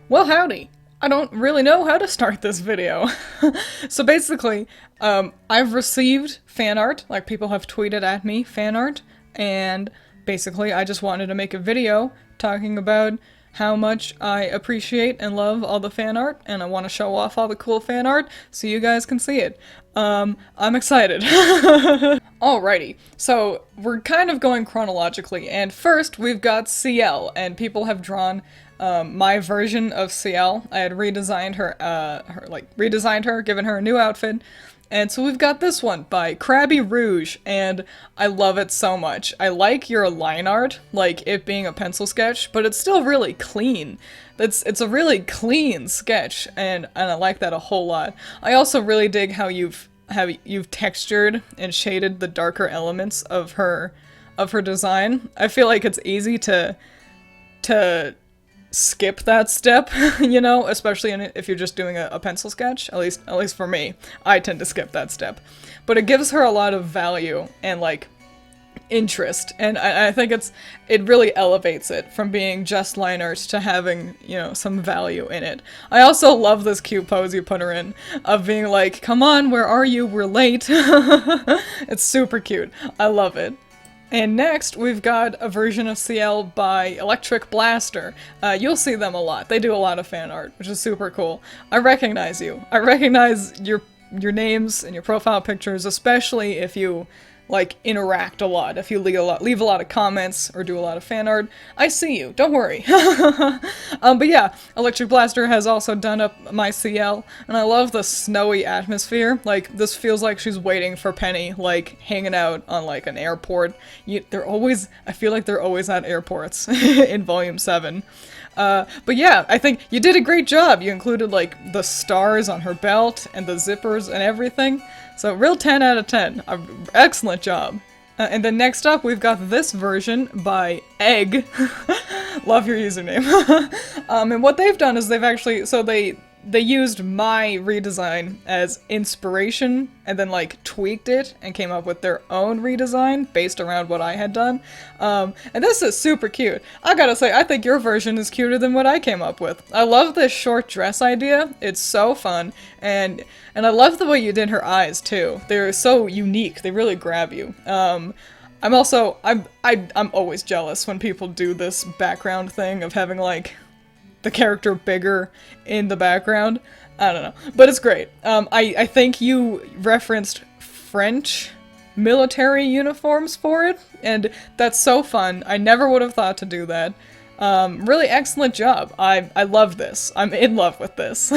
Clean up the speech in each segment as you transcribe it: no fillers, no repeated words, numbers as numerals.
Well, howdy. I don't really know how to start this video. So basically, I've received fan art, like people have tweeted at me fan art, and basically I just wanted to make a video talking about how much I appreciate and love all the fan art, and I want to show off all the cool fan art so you guys can see it. I'm excited. Alrighty, so we're kind of going chronologically, and first we've got Ciel, and people have drawn my version of Ciel. I had redesigned her, given her a new outfit. And so we've got this one by Krabby Rouge, and I love it so much. I like your line art, like it being a pencil sketch, but it's still really clean. It's a really clean sketch, and I like that a whole lot. I also really dig how you've textured and shaded the darker elements of her design. I feel like it's easy to skip that step, you know, especially if you're just doing a pencil sketch. At least for me, I tend to skip that step. But it gives her a lot of value and like interest, and I think it really elevates it from being just line art to having, you know, some value in it. I also love this cute pose you put her in of being like, "Come on, where are you? We're late." It's super cute. I love it. And next, we've got a version of Ciel by Electric Blaster. You'll see them a lot. They do a lot of fan art, which is super cool. I recognize you. I recognize your names and your profile pictures, especially if you, like, interact a lot. If you leave a lot of comments or do a lot of fan art, I see you. Don't worry. But yeah, Electric Blaster has also done up my Ciel, and I love the snowy atmosphere. Like, this feels like she's waiting for Penny, like, hanging out on, like, an airport. I feel like they're always at airports in Volume 7. But yeah, I think you did a great job. You included, like, the stars on her belt and the zippers and everything. So, real 10 out of 10. Excellent job. And then next up, we've got this version by Egg. Love your username. And what they've done is they used my redesign as inspiration and then like tweaked it and came up with their own redesign based around what I had done. And this is super cute. I gotta say, I think your version is cuter than what I came up with. I love this short dress idea. It's so fun, and I love the way you did her eyes too. They're so unique. They really grab you. I'm always jealous when people do this background thing of having like the character bigger in the background. I don't know, but it's great. I think you referenced French military uniforms for it, and that's so fun. I never would have thought to do that. Really excellent job. I love this. I'm in love with this.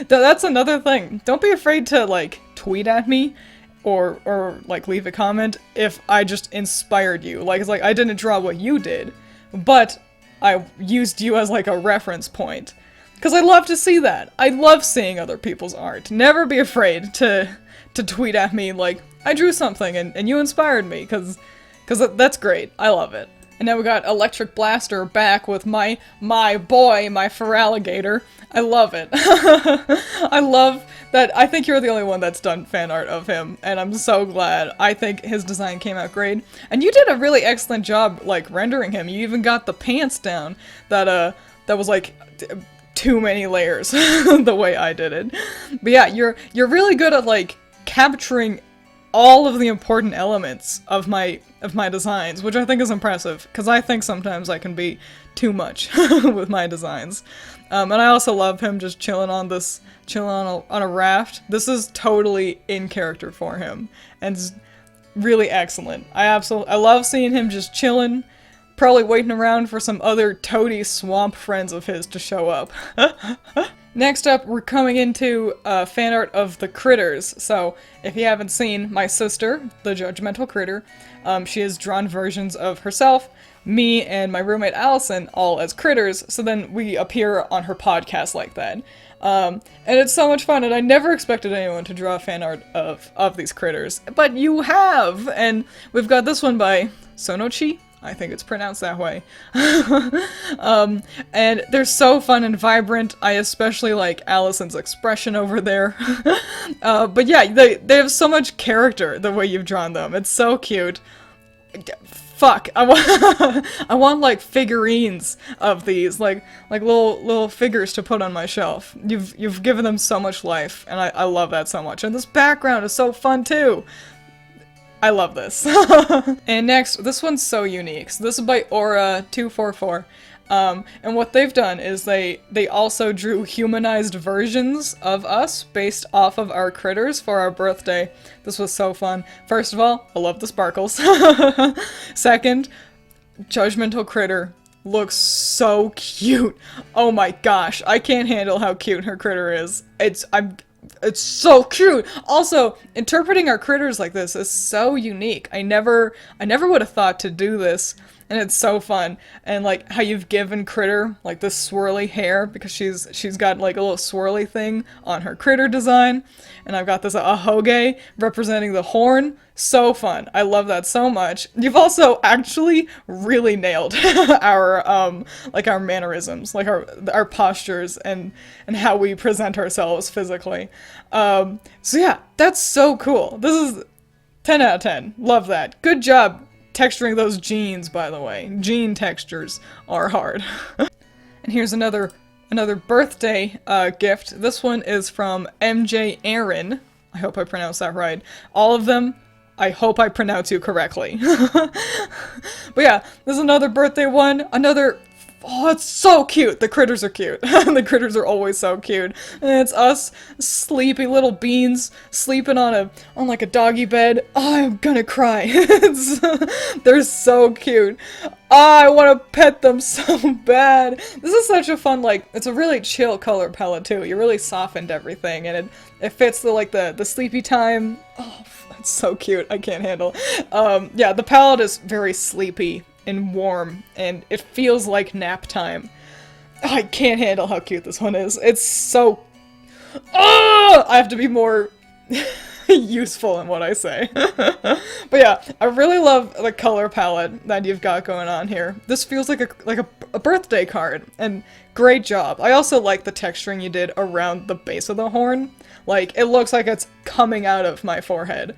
That's another thing. Don't be afraid to like tweet at me or like leave a comment if I just inspired you. Like, it's like I didn't draw what you did, but I used you as like a reference point. Because I love to see that. I love seeing other people's art. Never be afraid to tweet at me like, I drew something and you inspired me, because that's great. I love it. And now we got Electric Blaster back with my boy, my Feraligator. I love it. I love that. I think you're the only one that's done fan art of him, and I'm so glad. I think his design came out great. And you did a really excellent job, like, rendering him. You even got the pants down that was, like, too many layers, the way I did it. But yeah, you're really good at, like, capturing all of the important elements of my designs, which I think is impressive, because I think sometimes I can be too much with my designs. And I also love him just chilling on a raft. This is totally in character for him, and it's really excellent. I love seeing him just chilling, probably waiting around for some other toady swamp friends of his to show up. Next up, we're coming into fan art of the critters. So, if you haven't seen my sister, the Judgmental Critter, she has drawn versions of herself, me, and my roommate Allison, all as critters, so then we appear on her podcast like that. And it's so much fun, and I never expected anyone to draw fan art of these critters, but you have! And we've got this one by Sonochi? I think it's pronounced that way. And they're so fun and vibrant. I especially like Allison's expression over there. But yeah, they have so much character the way you've drawn them. It's so cute. Fuck, I want I want like figurines of these, like little figures to put on my shelf. You've given them so much life, and I love that so much. And this background is so fun too. I love this. And next, this one's so unique. So this is by Aura244. And what they've done is they also drew humanized versions of us based off of our critters for our birthday. This was so fun. First of all, I love the sparkles. Second, Judgmental Critter looks so cute. Oh my gosh, I can't handle how cute her critter is. It's so cute. Also, interpreting our critters like this is so unique. I never would have thought to do this. And it's so fun. And like how you've given Critter like this swirly hair because she's got like a little swirly thing on her critter design. And I've got this ahoge representing the horn. So fun. I love that so much. You've also actually really nailed our like our mannerisms, like our postures and how we present ourselves physically. So yeah, that's so cool. This is 10 out of 10. Love that. Good job. Texturing those jeans, by the way. Jean textures are hard. And here's another birthday gift. This one is from MJ Aaron. I hope I pronounced that right. All of them, I hope I pronounce you correctly. But yeah, there's another birthday one. Oh, it's so cute! The critters are cute. The critters are always so cute. And it's us, sleepy little beans, sleeping on like a doggy bed. Oh, I'm gonna cry. They're so cute. Oh, I want to pet them so bad. This is such a fun, like, it's a really chill color palette too. You really softened everything, and it fits the sleepy time. Oh, it's so cute. I can't handle. Yeah, the palette is very sleepy and warm, and it feels like nap time. I can't handle how cute this one is. It's so... Oh! I have to be more useful in what I say. But yeah, I really love the color palette that you've got going on here. This feels like a birthday card, and great job. I also like the texturing you did around the base of the horn. Like, it looks like it's coming out of my forehead.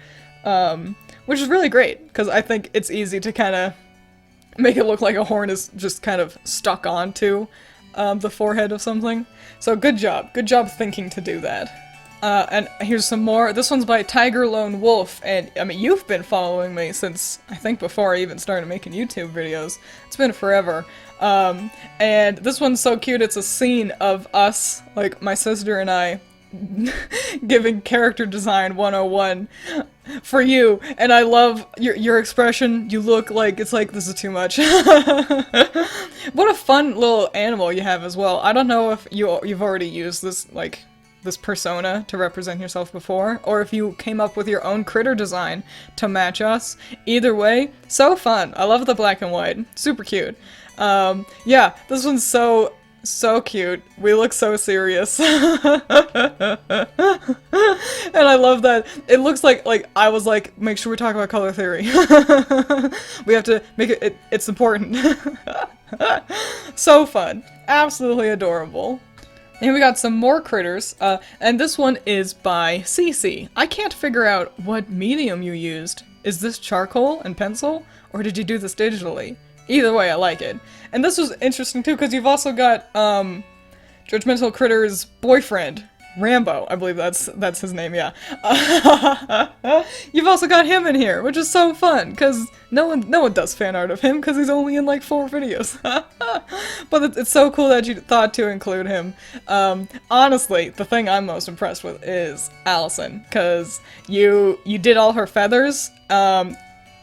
Which is really great, because I think it's easy to kind of make it look like a horn is just kind of stuck onto the forehead of something. So good job. Good job thinking to do that. And here's some more. This one's by Tiger Lone Wolf, and I mean, you've been following me since, I think, before I even started making YouTube videos. It's been forever. And this one's so cute. It's a scene of us, like my sister and I, giving character design 101 for you, and I love your expression. You look like it's like this is too much. What a fun little animal you have as well. I don't know if you've already used this persona to represent yourself before, or if you came up with your own critter design to match us. Either way, so fun. I love the black and white. Super cute. Yeah, this one's so cute. We look so serious. And I love that. It looks like I was like, make sure we talk about color theory. We have to make it's important. So fun. Absolutely adorable. And we got some more critters, and this one is by Cece. I can't figure out what medium you used. Is this charcoal and pencil, or did you do this digitally? Either way, I like it. And this was interesting too, because you've also got Judgmental Critter's boyfriend, Rambo. I believe that's his name, yeah. You've also got him in here, which is so fun, because no one does fan art of him, because he's only in like 4 videos. But it's so cool that you thought to include him. Honestly, the thing I'm most impressed with is Allison, because you did all her feathers.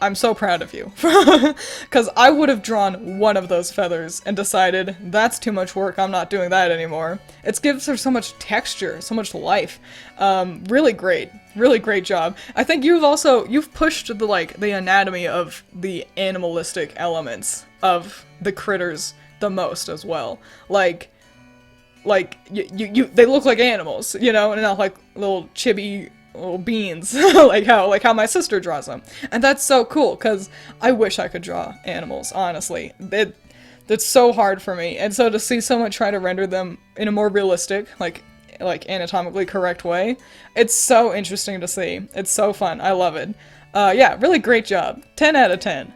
I'm so proud of you. Because I would have drawn one of those feathers and decided, that's too much work, I'm not doing that anymore. It gives her so much texture, so much life. Really great. Really great job. I think you've pushed the anatomy of the animalistic elements of the critters the most as well. Like they look like animals, you know, and not like little chibi little beans, like how my sister draws them. And that's so cool, because I wish I could draw animals, honestly. It's so hard for me, and so to see someone try to render them in a more realistic, like anatomically correct way, it's so interesting to see. It's so fun. I love it. Yeah, really great job. 10 out of 10.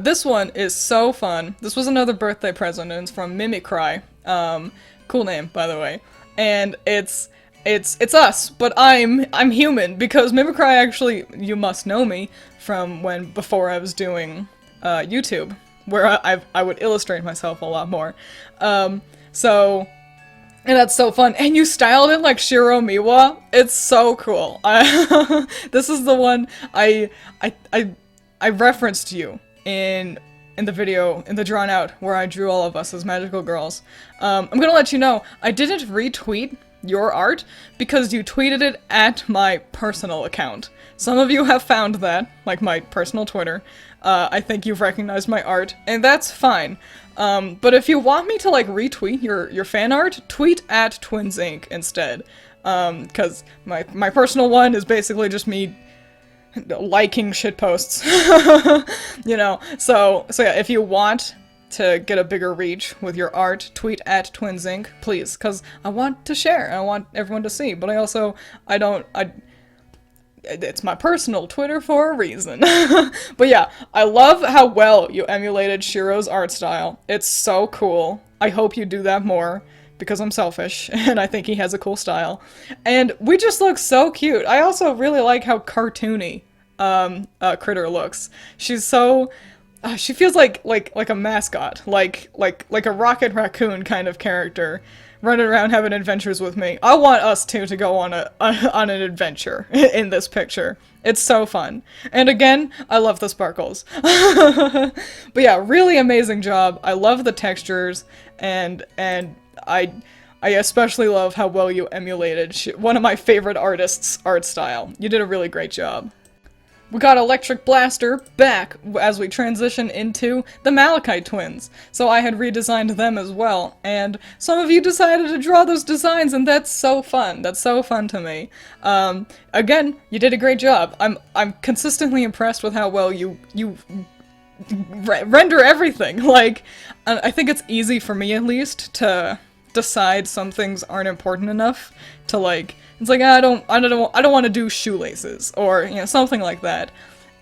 This one is so fun. This was another birthday present, and it's from Mimicry. Cool name, by the way. And it's us, but I'm human, because Mimicry actually, you must know me from before I was doing YouTube, where I would illustrate myself a lot more. And that's so fun. And you styled it like Shiro Miwa. It's so cool. This is the one I referenced you in the video, in the drawn out, where I drew all of us as magical girls. I'm gonna let you know, I didn't retweet your art because you tweeted it at my personal account. Some of you have found that, like my personal Twitter. I think you've recognized my art, and that's fine. But if you want me to like retweet your fan art, tweet at Twins Inc. instead. Cause my personal one is basically just me liking shitposts. You know, so yeah, if you want to get a bigger reach with your art, tweet at Twins Inc., please, because I want to share, I want everyone to see, but it's my personal Twitter for a reason. But yeah, I love how well you emulated Shiro's art style. It's so cool. I hope you do that more, because I'm selfish, and I think he has a cool style. And we just look so cute. I also really like how cartoony Critter looks. She's so... she feels like a mascot, like a Rocket Raccoon kind of character, running around having adventures with me. I want us two to go on an adventure in this picture. It's so fun. And again, I love the sparkles. But yeah, really amazing job. I love the textures, and I especially love how well you emulated one of my favorite artists' art style. You did a really great job. We got Electric Blaster back as we transition into the Malachi Twins, so I had redesigned them as well, and some of you decided to draw those designs, and that's so fun. That's so fun to me. Again, you did a great job. I'm consistently impressed with how well you render everything. Like, I think it's easy for me, at least, to decide some things aren't important enough to, like, it's like, I don't want to do shoelaces, or, you know, something like that.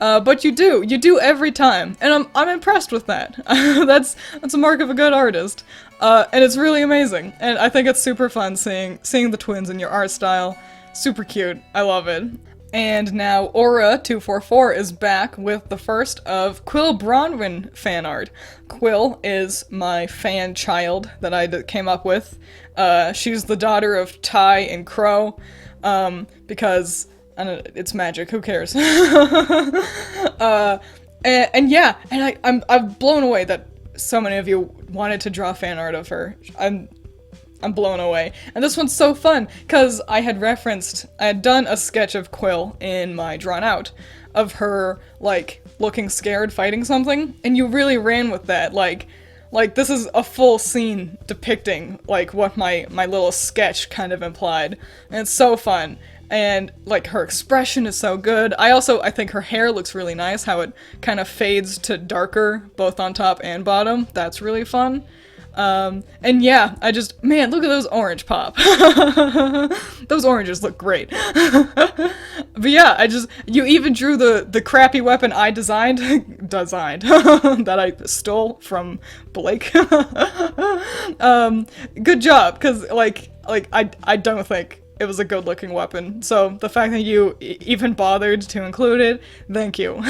But you do every time, and I'm impressed with that. That's a mark of a good artist. And it's really amazing, and I think it's super fun seeing the twins in your art style. Super cute, I love it. And now Aura244 is back with the first of Quill Bronwyn fan art. Quill is my fan child that I came up with. She's the daughter of Ty and Crow, because I don't know, it's magic, who cares? And yeah, and I'm blown away that so many of you wanted to draw fan art of her. I'm blown away. And this one's so fun, because I had done a sketch of Quill in my drawn out, of her, like, looking scared fighting something, and you really ran with that, like this is a full scene depicting, like, what my little sketch kind of implied, and it's so fun. And, like, her expression is so good. I think her hair looks really nice, how it kind of fades to darker, both on top and bottom. That's really fun. And yeah, man, look at those orange pop. Those oranges look great. But yeah, you even drew the crappy weapon I designed, that I stole from Blake. Good job, because, like, I don't think it was a good looking weapon, so the fact that you even bothered to include it, thank you.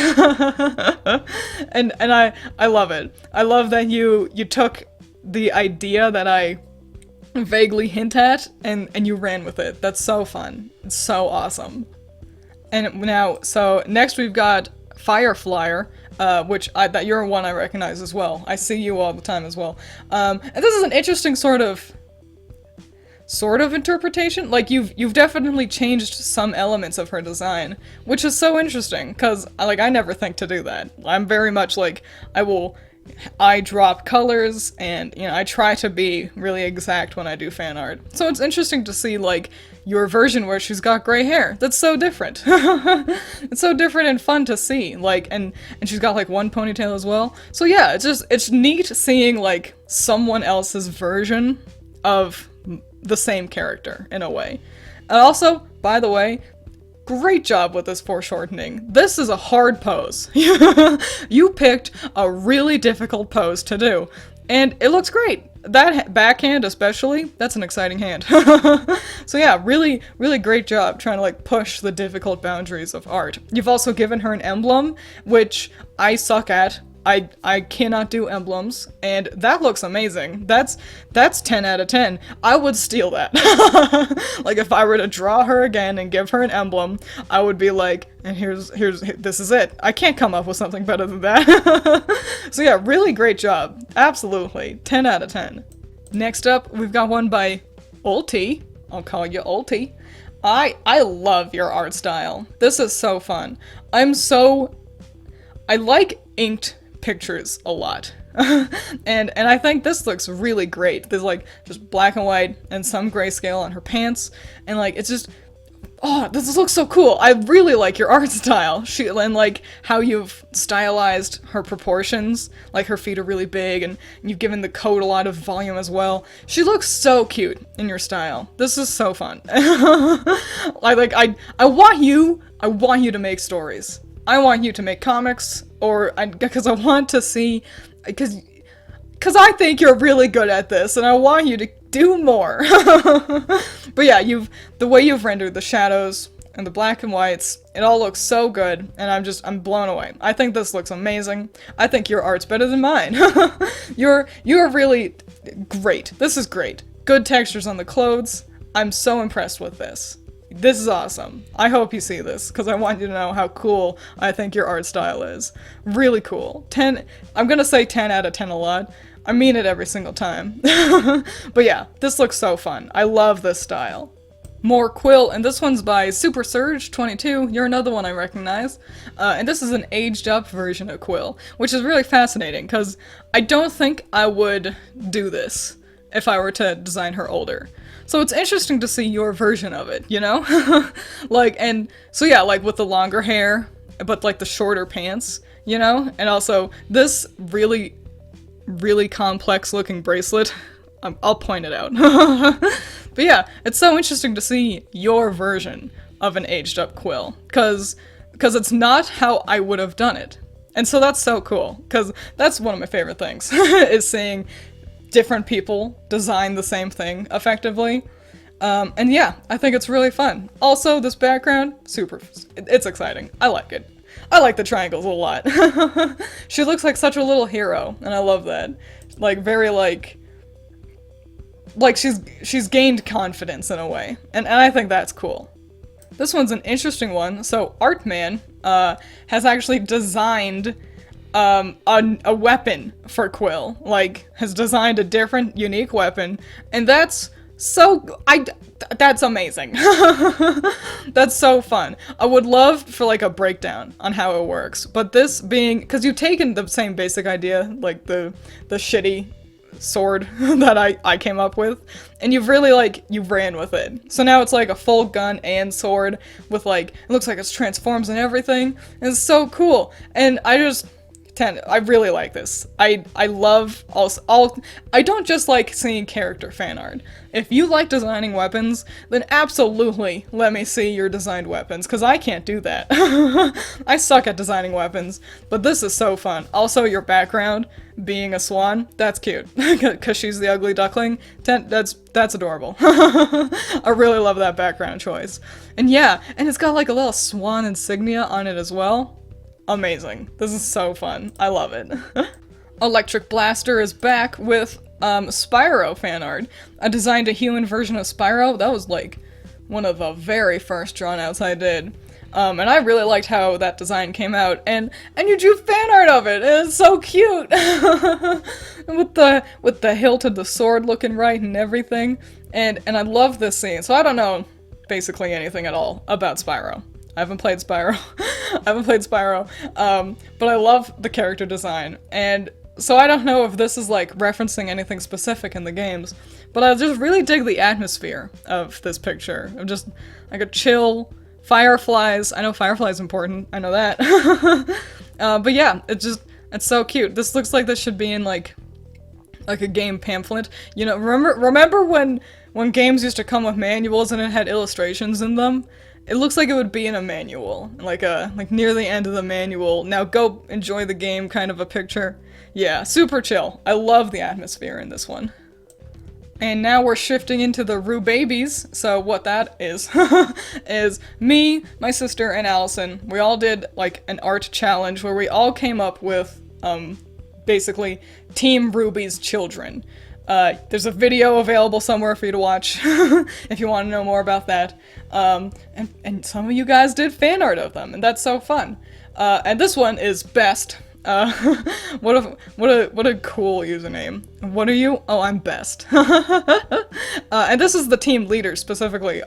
And I love it. I love that you took the idea that I vaguely hint at, and you ran with it. That's so fun. It's so awesome. And now, so next we've got Fireflyer, which that you're one I recognize as well. I see you all the time as well. And this is an interesting sort of interpretation. Like, you've definitely changed some elements of her design, which is so interesting, because I never think to do that. I'm very much like, I drop colors, and, you know, I try to be really exact when I do fan art. So it's interesting to see, like, your version where she's got gray hair. That's so different. It's so different and fun to see. Like, and she's got, like, one ponytail as well. So yeah, it's neat seeing, like, someone else's version of the same character, in a way. And also, by the way, Great job with this foreshortening. This is a hard pose. You picked a really difficult pose to do, and it looks great. That backhand especially, that's an exciting hand. So yeah, really, really great job trying to like push the difficult boundaries of art. You've also given her an emblem, which I suck at. I cannot do emblems, and that looks amazing. That's 10 out of 10. I would steal that. Like, if I were to draw her again and give her an emblem, I would be like, and this is it. I can't come up with something better than that. So yeah, really great job. Absolutely. 10 out of 10. Next up, we've got one by Ulti. I'll call you Ulti. I love your art style. This is so fun. I like inked pictures a lot. and I think this looks really great. There's like just black and white and some grayscale on her pants, and like it's just, oh, this looks so cool. I really like your art style. And like how you've stylized her proportions, like her feet are really big, and you've given the coat a lot of volume as well. She looks so cute in your style. This is so fun. I want you to make stories. I want you to make comics, because I want to see, because I think you're really good at this, and I want you to do more. But yeah, the way you've rendered the shadows and the black and whites, it all looks so good, and I'm blown away. I think this looks amazing. I think your art's better than mine. You're really great. This is great. Good textures on the clothes. I'm so impressed with this. This is awesome. I hope you see this, because I want you to know how cool I think your art style is. Really cool. I'm gonna say 10 out of 10 a lot. I mean it every single time. But yeah, this looks so fun. I love this style. More Quill, and this one's by Super Surge 22. You're another one I recognize. And this is an aged up version of Quill, which is really fascinating, because I don't think I would do this if I were to design her older. So it's interesting to see your version of it, you know? Like, and so yeah, like with the longer hair, but like the shorter pants, you know? And also this really, really complex looking bracelet. I'll point it out. But yeah, it's so interesting to see your version of an aged up Quill, because it's not how I would have done it. And so that's so cool, because that's one of my favorite things, is seeing different people design the same thing effectively. And yeah, I think it's really fun. Also, this background, it's exciting. I like it. I like the triangles a lot. She looks like such a little hero, and I love that. Like, very like she's gained confidence in a way, and I think that's cool. This one's an interesting one. So Artman has actually designed a weapon for Quill, like, has designed a different, unique weapon, and that's amazing. That's so fun. I would love for, like, a breakdown on how it works, but this being, because you've taken the same basic idea, like the shitty sword that I came up with, and you've really, like, you ran with it. So now it's like a full gun and sword with, like, it looks like it transforms and everything, and it's so cool, and I really like this. I love I don't just like seeing character fan art. If you like designing weapons, then absolutely let me see your designed weapons, because I can't do that. I suck at designing weapons, but this is so fun. Also, your background being a swan, that's cute, because she's the ugly duckling. That's adorable. I really love that background choice. And yeah, and it's got like a little swan insignia on it as well. Amazing. This is so fun. I love it. Electric Blaster is back with Spyro fan art. I designed a human version of Spyro. That was like one of the very first drawn outs I did. And I really liked how that design came out, and you drew fan art of it, and it's so cute! with the hilt of the sword looking right and everything, and I love this scene. So I don't know basically anything at all about Spyro. I haven't played Spyro. But I love the character design, and so I don't know if this is like referencing anything specific in the games, but I just really dig the atmosphere of this picture. Of just like a chill, fireflies. I know fireflies important, I know that. But yeah, it's so cute. This looks like this should be in like a game pamphlet. You know, remember when games used to come with manuals and it had illustrations in them? It looks like it would be in a manual, like near the end of the manual. Now go enjoy the game kind of a picture. Yeah, super chill. I love the atmosphere in this one. And now we're shifting into the Rue Babies. So what that is, is me, my sister, and Allison. We all did like an art challenge where we all came up with, basically, Team Ruby's children. There's a video available somewhere for you to watch if you want to know more about that. And some of you guys did fan art of them, and that's so fun. And this one is Best. What a cool username. What are you? Oh, I'm Best. And this is the team leader specifically.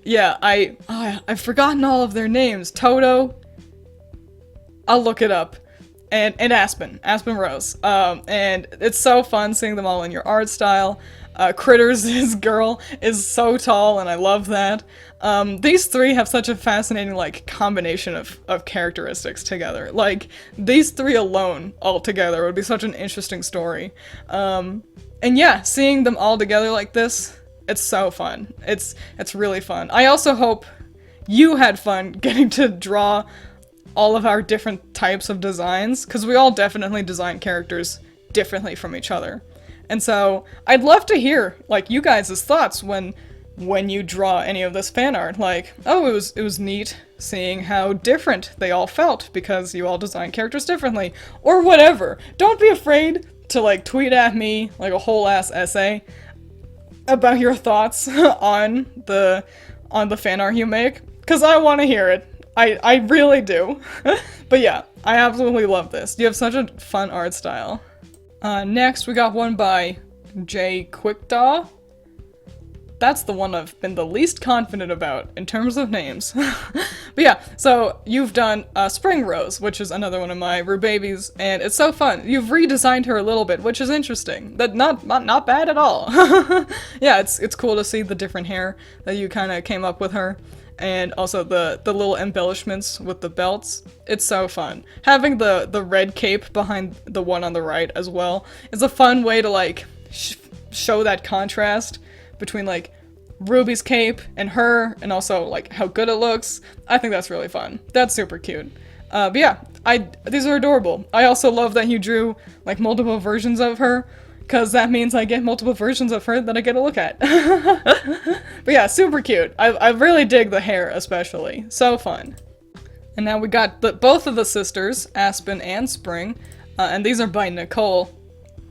Yeah, I've forgotten all of their names. Toto. I'll look it up. And Aspen Rose. And it's so fun seeing them all in your art style. Critters, his girl, is so tall, and I love that. These three have such a fascinating, like, combination of characteristics together. Like, these three alone, all together, would be such an interesting story. And yeah, seeing them all together like this, it's so fun. It's really fun. I also hope you had fun getting to draw all of our different types of designs, because we all definitely design characters differently from each other. And so, I'd love to hear, like, you guys' thoughts when you draw any of this fan art. Like, oh, it was neat seeing how different they all felt, because you all design characters differently, or whatever. Don't be afraid to, like, tweet at me, like, a whole ass essay about your thoughts on the fan art you make, because I want to hear it. I really do. But yeah, I absolutely love this. You have such a fun art style. Next, we got one by J. Quickdaw. That's the one I've been the least confident about in terms of names. But yeah, so you've done Spring Rose, which is another one of my Rue Babies, and it's so fun. You've redesigned her a little bit, which is interesting. That not bad at all. Yeah, it's cool to see the different hair that you kind of came up with her. And also the little embellishments with the belts. It's so fun. Having the red cape behind the one on the right as well is a fun way to, like, show that contrast between, like, Ruby's cape and her, and also, like, how good it looks. I think that's really fun. That's super cute. But yeah, these are adorable. I also love that you drew, like, multiple versions of her, because that means I get multiple versions of her that I get to look at. But yeah, super cute. I really dig the hair, especially. So fun. And now we got both of the sisters, Aspen and Spring, and these are by Nicole.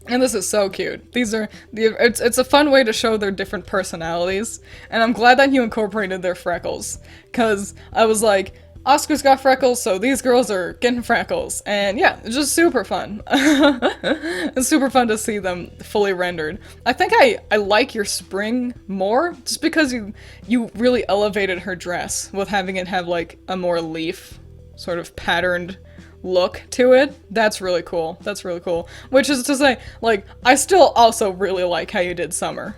And this is so cute. It's a fun way to show their different personalities, and I'm glad that you incorporated their freckles, because I was like, Oscar's got freckles, so these girls are getting freckles. And yeah, it's just super fun. It's super fun to see them fully rendered. I think I like your Spring more, just because you really elevated her dress with having it have, like, a more leaf, sort of patterned look to it. That's really cool. That's really cool. Which is to say, like, I still also really like how you did Summer.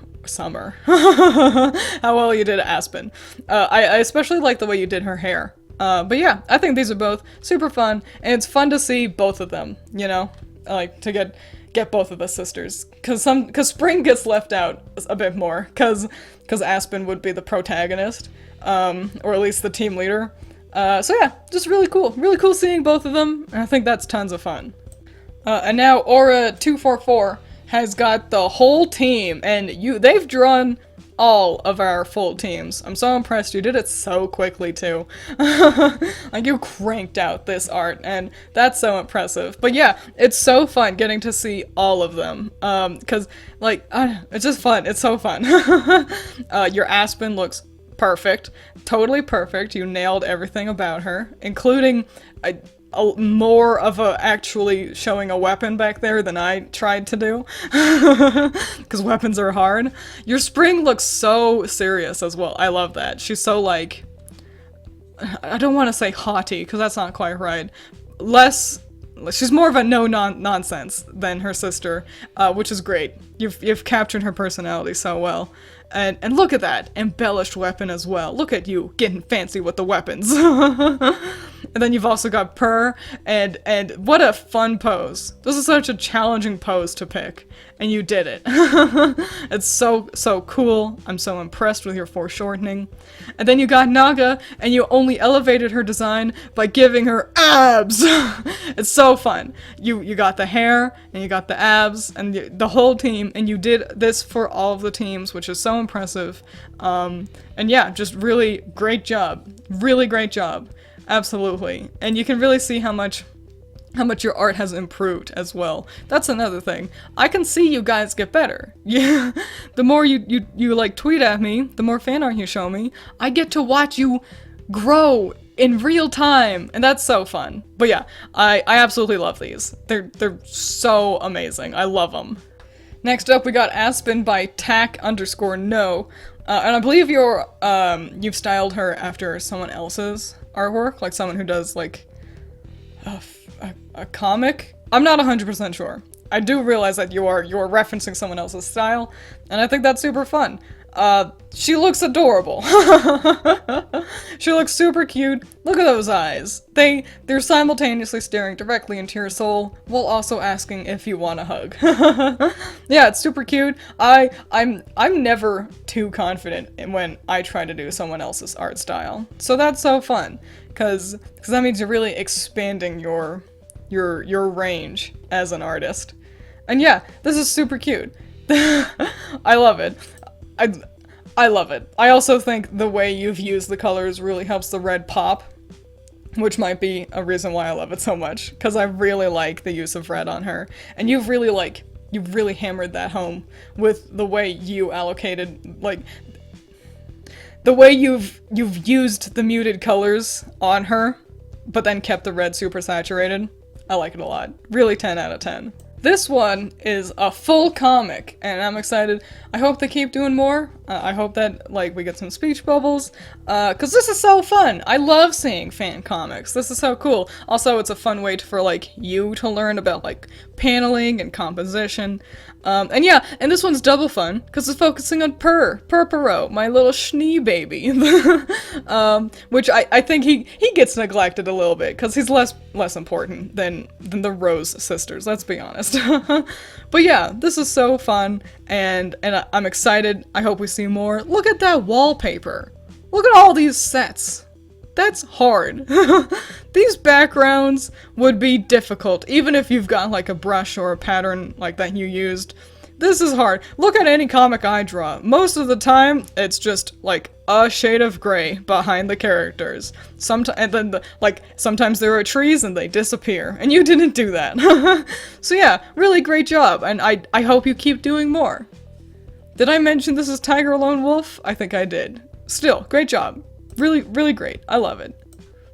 How well you did Aspen. I especially like the way you did her hair. But yeah, I think these are both super fun, and it's fun to see both of them, you know? I like to get both of the sisters, cause Spring gets left out a bit more, cause Aspen would be the protagonist, or at least the team leader. So yeah, just really cool seeing both of them, and I think that's tons of fun. And now Aura244 has got the whole team, and they've drawn all of our full teams. I'm so impressed. You did it so quickly too. Like, you cranked out this art, and that's so impressive. But yeah, it's so fun getting to see all of them. Cause, like, it's just fun. It's so fun. Your Aspen looks perfect. Totally perfect. You nailed everything about her, including more of actually showing a weapon back there than I tried to do, because weapons are hard. Your Spring looks so serious as well. I love that. She's so, like, I don't want to say haughty, because that's not quite right. She's more of a no-nonsense than her sister, which is great. You've captured her personality so well. And look at that embellished weapon as well. Look at you getting fancy with the weapons. And then you've also got Purr, and what a fun pose. This is such a challenging pose to pick, and you did it. It's so cool. I'm so impressed with your foreshortening. And then you got Naga, and you only elevated her design by giving her abs. It's so fun. You got the hair, and you got the abs, and the whole team, and you did this for all of the teams, which is so impressive. And yeah, just really great job. Really great job. Absolutely. And you can really see how much your art has improved as well. That's another thing. I can see you guys get better. Yeah. The more you like tweet at me, the more fan art you show me, I get to watch you grow in real time, and that's so fun. But yeah, I absolutely love these. They're so amazing. I love them. Next up, we got Aspen by tack_no. And I believe you've styled her after someone else's artwork, like someone who does like a comic. I'm not 100% sure. I do realize that you're referencing someone else's style, and I think that's super fun. She looks adorable. She looks super cute. Look at those eyes. They're simultaneously staring directly into your soul while also asking if you want a hug. Yeah, it's super cute. I'm never too confident when I try to do someone else's art style. So that's so fun, cause that means you're really expanding your range as an artist. And yeah, this is super cute. I love it. I love it. I also think the way you've used the colors really helps the red pop, which might be a reason why I love it so much, because I really like the use of red on her. And you've really hammered that home with the way you allocated, like, the way you've used the muted colors on her, but then kept the red super saturated. I like it a lot. Really 10 out of 10. This one is a full comic, and I'm excited. I hope they keep doing more. I hope that, like, we get some speech bubbles, cause this is so fun. I love seeing fan comics. This is so cool. Also, it's a fun way for, like, you to learn about, like, paneling and composition. And yeah, and this one's double fun, cause it's focusing on Purpero, my little schnee baby. Which I think he gets neglected a little bit, cause he's less important than the Rose sisters, let's be honest. But yeah, this is so fun, and I'm excited. I hope we see more. Look at that wallpaper. Look at all these sets. That's hard. These backgrounds would be difficult, even if you've got like a brush or a pattern like that you used. This is hard. Look at any comic I draw. Most of the time, it's just like a shade of gray behind the characters. Sometimes there are trees and they disappear, and you didn't do that. So yeah, really great job, and I hope you keep doing more. Did I mention this is Tiger Lone Wolf? I think I did. Still, great job. Really, really great. I love it.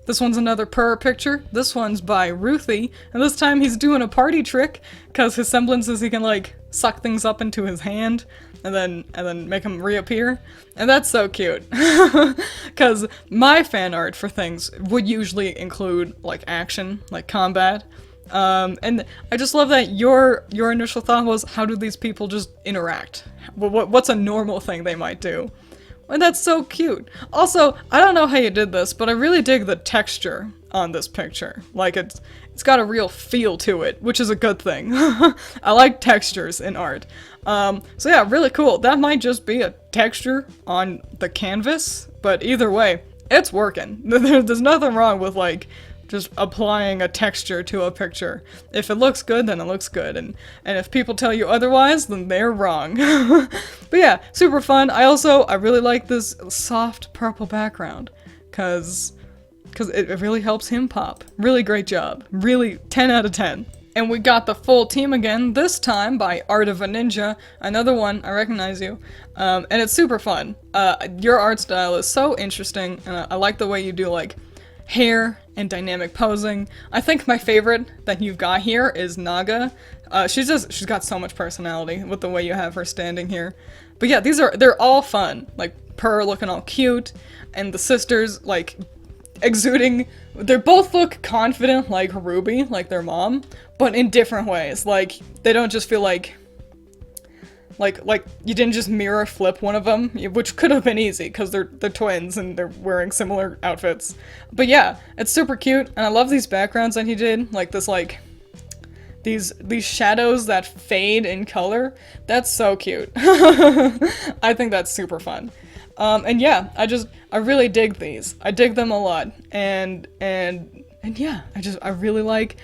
This one's another Purr picture. This one's by Ruthie, and this time he's doing a party trick, because his semblance is he can, like, suck things up into his hand, and then make them reappear. And that's so cute. Because my fan art for things would usually include, like, action, like combat. And I just love that your initial thought was, how do these people just interact? What's a normal thing they might do? And that's so cute. Also, I don't know how you did this, but I really dig the texture on this picture. Like, it's got a real feel to it, which is a good thing. I like textures in art. So yeah, really cool. That might just be a texture on the canvas, but either way, it's working. There's nothing wrong with, like, just applying a texture to a picture. If it looks good, then it looks good, and if people tell you otherwise, then they're wrong. But yeah, super fun. I really like this soft purple background, cause it really helps him pop. Really great job. Really 10 out of 10. And we got the full team again, this time by Art of a Ninja. Another one, I recognize you. And it's super fun. Your art style is so interesting, and I like the way you do, like, hair and dynamic posing. I think my favorite that you've got here is Naga. She's got so much personality with the way you have her standing here. But yeah, they're all fun. Like, Purr looking all cute, and the sisters, like, exuding. They both look confident like Ruby, like their mom, but in different ways. Like, they don't just feel like Like you didn't just mirror flip one of them, which could have been easy because they're twins and they're wearing similar outfits. But yeah, it's super cute, and I love these backgrounds that he did, like this like these shadows that fade in color. That's so cute. I think that's super fun. And yeah, I really dig these. I dig them a lot, and yeah, I really like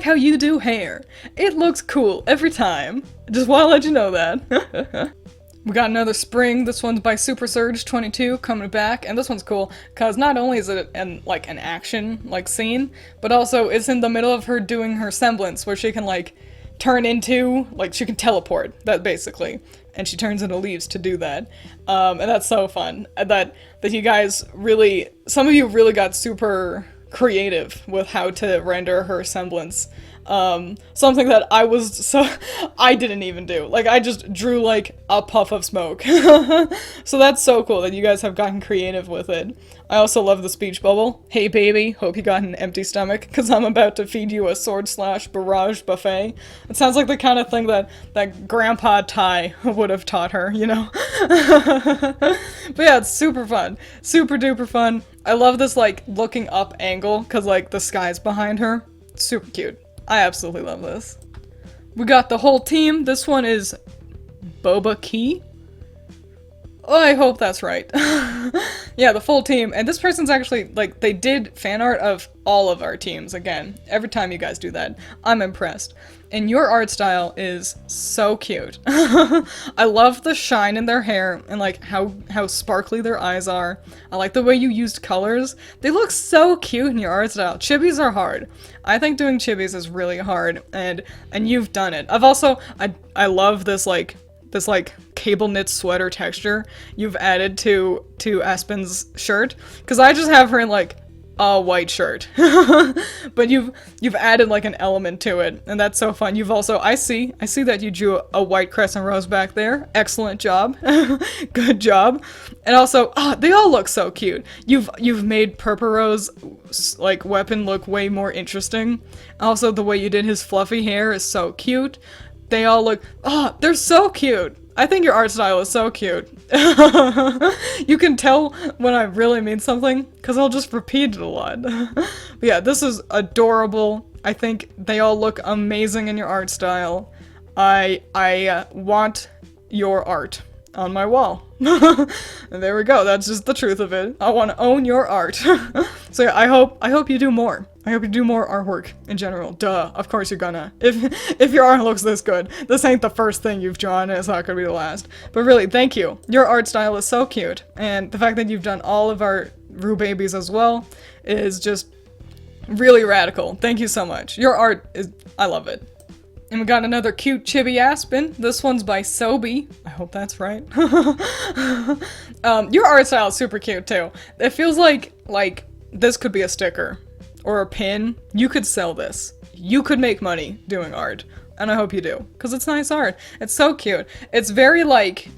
how you do hair. It looks cool every time. Just want to let you know that. We got another spring. This one's by Super Surge 22 coming back, and this one's cool because not only is it an action like scene, but also it's in the middle of her doing her semblance where she can like turn into, like, she can teleport, that basically, and she turns into leaves to do that. And that's so fun that you guys really, some of you really got super creative with how to render her semblance. Something that I didn't even do. Like, I just drew, like, a puff of smoke. So that's so cool that you guys have gotten creative with it. I also love the speech bubble. Hey baby, hope you got an empty stomach, because I'm about to feed you a sword/barrage buffet. It sounds like the kind of thing that Grandpa Ty would have taught her, you know? But yeah, it's super fun. Super duper fun. I love this, like, looking up angle, because, like, the sky's behind her. Super cute. I absolutely love this. We got the whole team. This one is Boba Key. Oh, I hope that's right. Yeah, the full team. And this person's actually, like, they did fan art of all of our teams. Again, every time you guys do that, I'm impressed. And your art style is so cute. I love the shine in their hair and, like, how sparkly their eyes are. I like the way you used colors. They look so cute in your art style. Chibis are hard. I think doing chibis is really hard, and you've done it. I love this cable knit sweater texture you've added to Aspen's shirt, because I just have her in, like, a white shirt. But you've added, like, an element to it, and that's so fun. You've also, I see that you drew a white crescent rose back there. Excellent job. Good job. And also, they all look so cute. You've made Purpurose, like, weapon look way more interesting. Also, the way you did his fluffy hair is so cute. They all look, they're so cute. I think your art style is so cute. You can tell when I really mean something, because I'll just repeat it a lot. But yeah, this is adorable. I think they all look amazing in your art style. I want your art on my wall. And there we go, that's just the truth of it. I want to own your art. So yeah, I hope you do more. I hope you do more artwork in general. Duh, of course you're gonna. If your art looks this good, this ain't the first thing you've drawn, and it's not gonna be the last. But really, thank you. Your art style is so cute, and the fact that you've done all of our Rue babies as well is just really radical. Thank you so much. Your art is, I love it. And we got another cute chibi Aspen. This one's by Sobi. I hope that's right. Your art style is super cute too. It feels like this could be a sticker or a pin. You could sell this. You could make money doing art. And I hope you do, because it's nice art. It's so cute. It's very, like,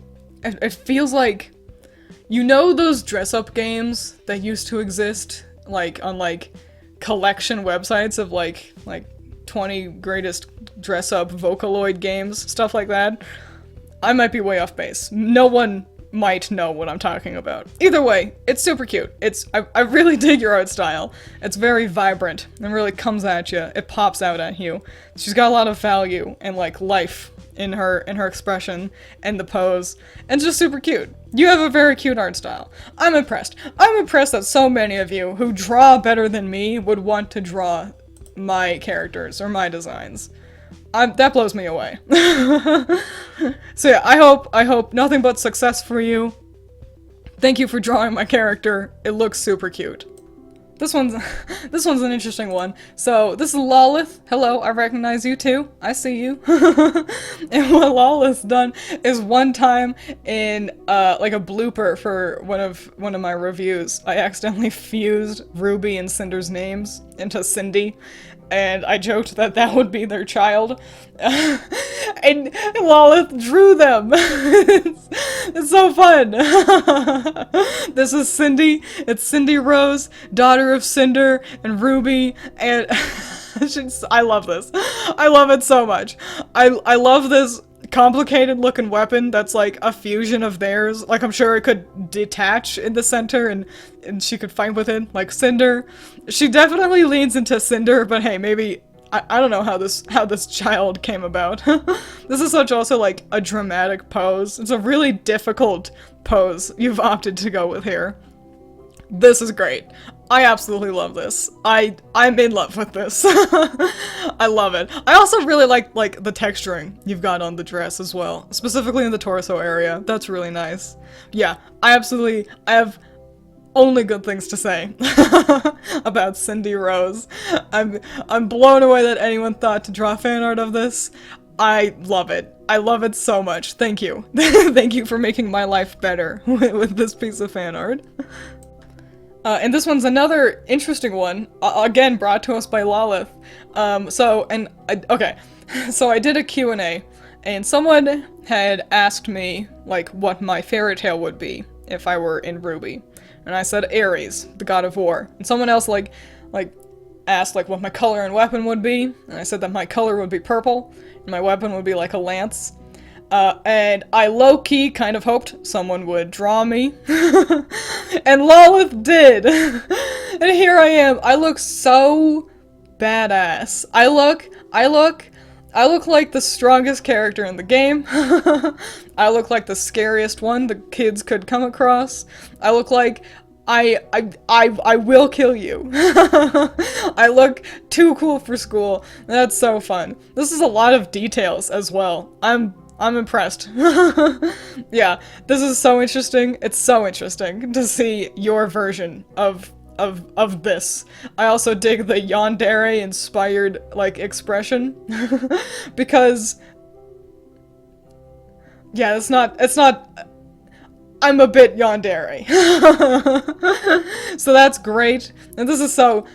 it feels like, you know those dress-up games that used to exist, like, on, like, collection websites of, like 20 greatest dress-up Vocaloid games, stuff like that? I might be way off base. No one might know what I'm talking about. Either way, it's super cute. I really dig your art style. It's very vibrant and really comes at you. It pops out at you. She's got a lot of value and, like, life in her expression and the pose, and it's just super cute. You have a very cute art style. I'm impressed. I'm impressed that so many of you who draw better than me would want to draw my characters or my designs. That blows me away. So yeah, I hope nothing but success for you. Thank you for drawing my character. It looks super cute. This one's an interesting one. So this is Lawless. Hello, I recognize you too. I see you. And what Lawless done is one time in like a blooper for one of my reviews, I accidentally fused Ruby and Cinder's names into Cindy. And I joked that would be their child. And Lawless drew them. It's so fun. This is Cindy. It's Cindy Rose, daughter of Cinder and Ruby, and I love this. I love it so much. I love this complicated looking weapon that's like a fusion of theirs. Like, I'm sure it could detach in the center and she could fight with it, like Cinder. She definitely leans into Cinder, but hey, maybe I don't know how this child came about. This is such also like a dramatic pose. It's a really difficult pose you've opted to go with here. This is great. I absolutely love this. I'm in love with this. I love it. I also really like the texturing you've got on the dress as well, specifically in the torso area. That's really nice. Yeah, I have only good things to say about Cindy Rose. I'm blown away that anyone thought to draw fan art of this. I love it. I love it so much. Thank you. Thank you for making my life better with this piece of fan art. And this one's another interesting one, again brought to us by Lalith. So I did a Q&A, and someone had asked me, like, what my fairy tale would be if I were in RWBY. And I said Ares, the god of war. And someone else, like asked, like, what my color and weapon would be. And I said that my color would be purple, and my weapon would be, like, a lance. And I low-key kind of hoped someone would draw me. And Lalith did! And here I am. I look so badass. I look like the strongest character in the game. I look like the scariest one the kids could come across. I look like I will kill you. I look too cool for school. That's so fun. This is a lot of details as well. I'm impressed. Yeah, this is so interesting. It's so interesting to see your version of this. I also dig the yandere inspired, like, expression. Because, yeah, it's not, I'm a bit yandere. So that's great. And this is so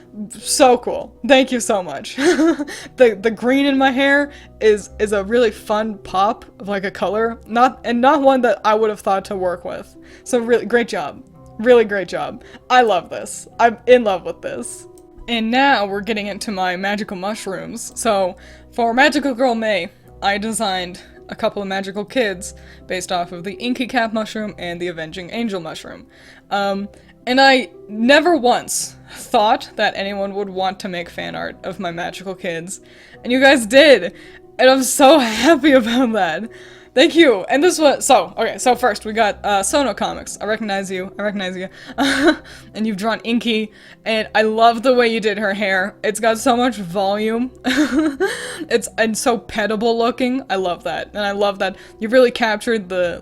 cool. Thank you so much. The green in my hair is a really fun pop of, like, a color. Not one that I would have thought to work with. So really great job. Really great job. I love this. I'm in love with this. And now we're getting into my magical mushrooms. So for Magical Girl May, I designed a couple of magical kids based off of the Inky Cap mushroom and the Avenging Angel mushroom. And I never once thought that anyone would want to make fan art of my magical kids. And you guys did! And I'm so happy about that. Thank you! And this was- so first we got Sono Comics. I recognize you. And you've drawn Inky, and I love the way you did her hair. It's got so much volume. And so petable looking. I love that. And I love that you really captured the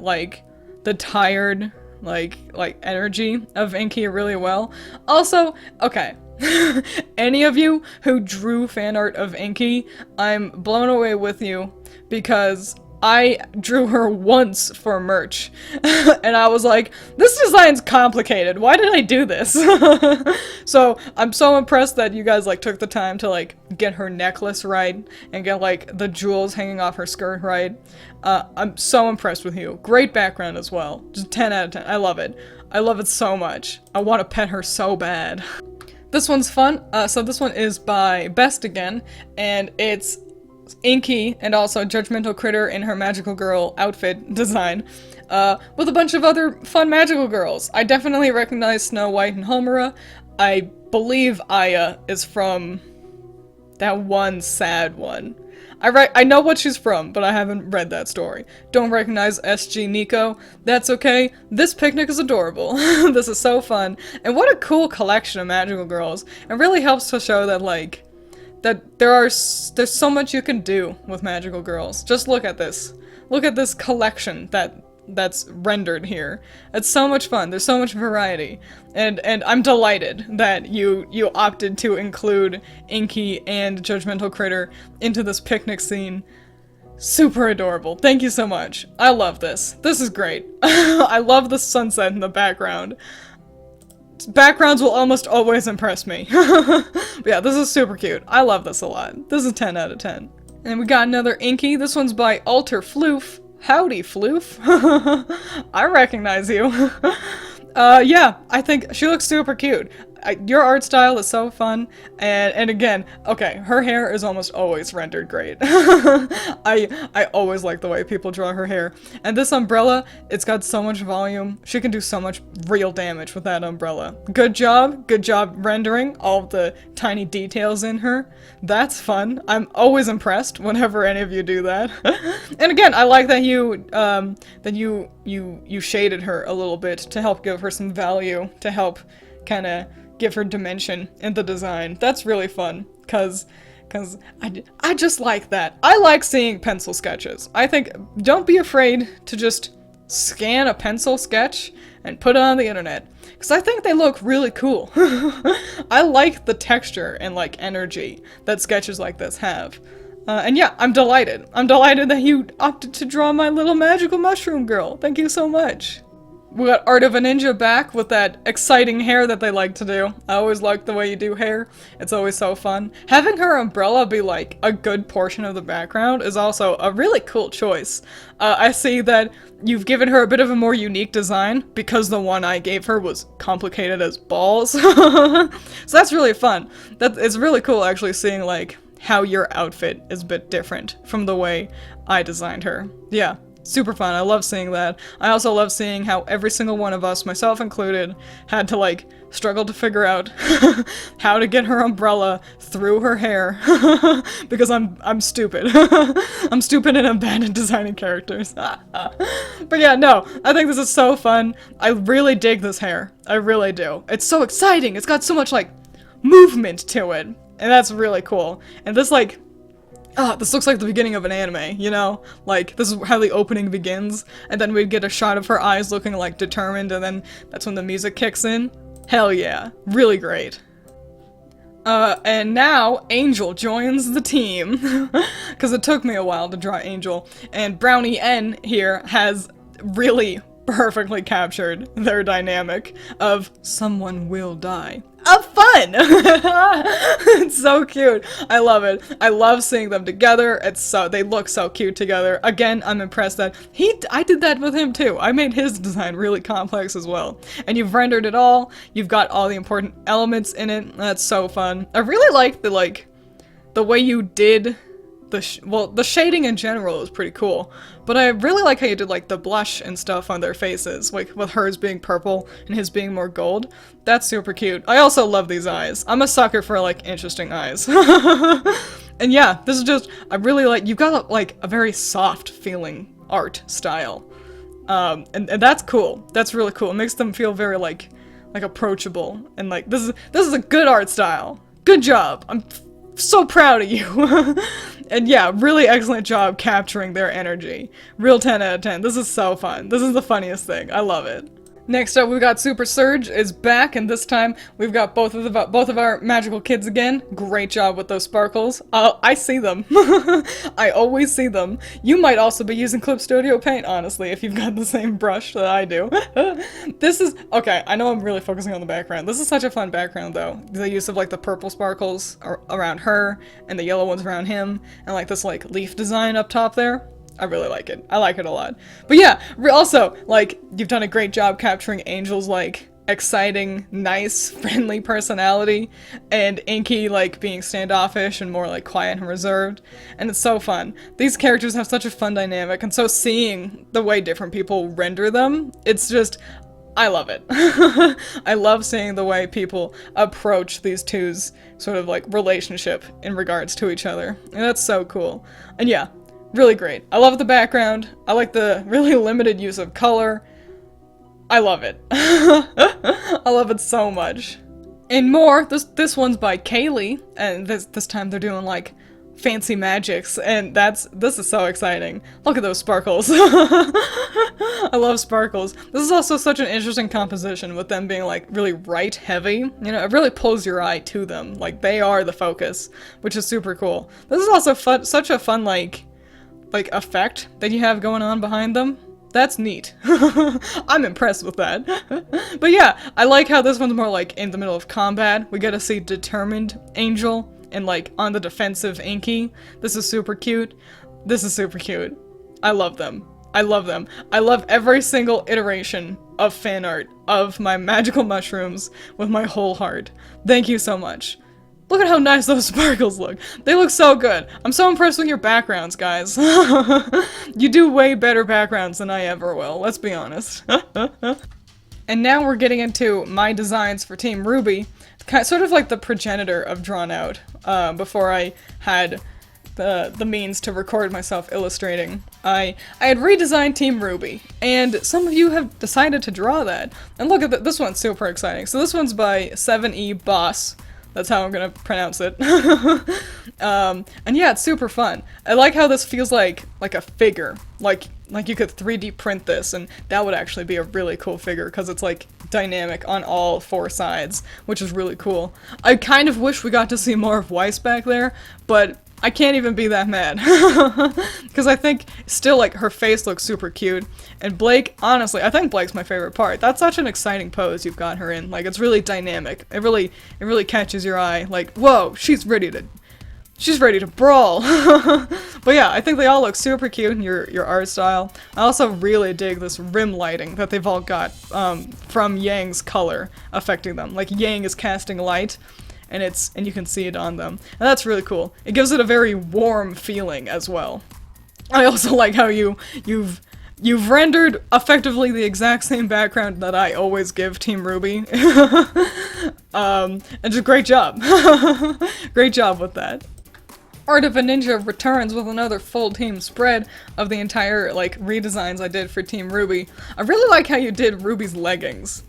tired, like energy of Inky really well. Also, okay. Any of you who drew fan art of Inky, I'm blown away with you, because I drew her once for merch, and I was like, this design's complicated, why did I do this? So, I'm so impressed that you guys, like, took the time to, like, get her necklace right, and get, like, the jewels hanging off her skirt right. I'm so impressed with you. Great background as well. Just 10 out of 10. I love it. I love it so much. I want to pet her so bad. This one's fun. So this one is by Best again, and it's Inky and also Judgmental Critter in her Magical Girl outfit design, with a bunch of other fun magical girls. I definitely recognize Snow White and Homura. I believe Aya is from that one sad one. I know what she's from, but I haven't read that story. Don't recognize SG Nico. That's okay. This picnic is adorable. This is so fun. And what a cool collection of magical girls. It really helps to show that, like, that there's so much you can do with magical girls. Just look at this. Look at this collection that's rendered here. It's so much fun. There's so much variety. And I'm delighted that you opted to include Inky and Judgmental Critter into this picnic scene. Super adorable. Thank you so much. I love this. This is great. I love the sunset in the background. Backgrounds will almost always impress me. But yeah, this is super cute. I love this a lot. This is 10 out of 10. And we got another Inky. This one's by Alter Floof. Howdy, Floof. I recognize you. Yeah, I think she looks super cute. your art style is so fun, and again, okay, her hair is almost always rendered great. I always like the way people draw her hair. And this umbrella, it's got so much volume. She can do so much real damage with that umbrella. Good job rendering all of the tiny details in her. That's fun. I'm always impressed whenever any of you do that. And again, I like that you shaded her a little bit to help give her some value, to help kind of give her dimension in the design. That's really fun, cause I just like that. I like seeing pencil sketches. I think, don't be afraid to just scan a pencil sketch and put it on the internet, because I think they look really cool. I like the texture and like energy that sketches like this have. And yeah, I'm delighted. I'm delighted that you opted to draw my little magical mushroom girl. Thank you so much. We got Art of a Ninja back with that exciting hair that they like to do. I always like the way you do hair. It's always so fun. Having her umbrella be like a good portion of the background is also a really cool choice. I see that you've given her a bit of a more unique design because the one I gave her was complicated as balls. So that's really fun. It's really cool actually seeing like how your outfit is a bit different from the way I designed her. Yeah. Super fun. I love seeing that. I also love seeing how every single one of us, myself included, had to like struggle to figure out how to get her umbrella through her hair because I'm stupid. I'm stupid and I'm bad at designing characters. But yeah, no, I think this is so fun. I really dig this hair. I really do. It's so exciting. It's got so much like movement to it, and that's really cool. And this like, this looks like the beginning of an anime, you know? Like, this is how the opening begins, and then we'd get a shot of her eyes looking, like, determined, and then that's when the music kicks in. Hell yeah. Really great. And now, Angel joins the team. Because it took me a while to draw Angel, and Brownie N here has really perfectly captured their dynamic of someone will die. Of fun! It's so cute. I love it. I love seeing them together. They look so cute together. Again, I'm impressed that I did that with him too. I made his design really complex as well. And you've rendered it all. You've got all the important elements in it. That's so fun. I really like the way you did the shading in general is pretty cool, but I really like how you did like the blush and stuff on their faces, like with hers being purple and his being more gold. That's super cute. I also love these eyes. I'm a sucker for like interesting eyes. And yeah, this is just, I really like, you've got like a very soft feeling art style. And that's cool. That's really cool. It makes them feel very like approachable, and like this is a good art style. Good job. I'm so proud of you. And yeah, really excellent job capturing their energy. Real 10 out of 10. This is so fun. This is the funniest thing. I love it. Next up, we've got Super Surge is back, and this time we've got both of our magical kids again. Great job with those sparkles. I see them. I always see them. You might also be using Clip Studio Paint, honestly, if you've got the same brush that I do. This is okay. I know I'm really focusing on the background. This is such a fun background, though. The use of like the purple sparkles around her and the yellow ones around him, and like this like leaf design up top there. I really like it. I like it a lot. But yeah, also, like, you've done a great job capturing Angel's, like, exciting, nice, friendly personality, and Inky, like, being standoffish and more, like, quiet and reserved. And it's so fun. These characters have such a fun dynamic, and so seeing the way different people render them, it's just, I love it. I love seeing the way people approach these two's sort of, like, relationship in regards to each other. And that's so cool. And yeah. Really great. I love the background. I like the really limited use of color. I love it. I love it so much. And more, this one's by Kaylee, and this time they're doing like fancy magics, and this is so exciting. Look at those sparkles. I love sparkles. This is also such an interesting composition with them being like really right heavy. You know, it really pulls your eye to them. Like they are the focus, which is super cool. This is also such a fun like effect that you have going on behind them. That's neat. I'm impressed with that. But yeah, I like how this one's more like in the middle of combat. We get to see determined Angel and like on the defensive Inky. This is super cute. This is super cute. I love them. I love them. I love every single iteration of fan art of my magical mushrooms with my whole heart. Thank you so much. Look at how nice those sparkles look. They look so good. I'm so impressed with your backgrounds, guys. You do way better backgrounds than I ever will, let's be honest. And now we're getting into my designs for Team Ruby. Sort of like the progenitor of Drawn Out, before I had the means to record myself illustrating. I had redesigned Team Ruby, and some of you have decided to draw that. And look at this one's super exciting. So this one's by 7E Boss. That's how I'm gonna pronounce it. And yeah, it's super fun. I like how this feels like a figure. Like you could 3D print this, and that would actually be a really cool figure, because it's like dynamic on all 4 sides, which is really cool. I kind of wish we got to see more of Weiss back there, but I can't even be that mad. Because I think still, like, her face looks super cute. And Blake, honestly, I think Blake's my favorite part. That's such an exciting pose you've got her in. Like, it's really dynamic. It really catches your eye. Like, whoa, she's ready to brawl. But yeah, I think they all look super cute in your art style. I also really dig this rim lighting that they've all got from Yang's color affecting them. Like, Yang is casting light, and you can see it on them. And that's really cool. It gives it a very warm feeling as well. I also like how you've rendered effectively the exact same background that I always give Team Ruby. And just great job. Great job with that. Art of a Ninja returns with another full team spread of the entire, like, redesigns I did for Team Ruby. I really like how you did Ruby's leggings.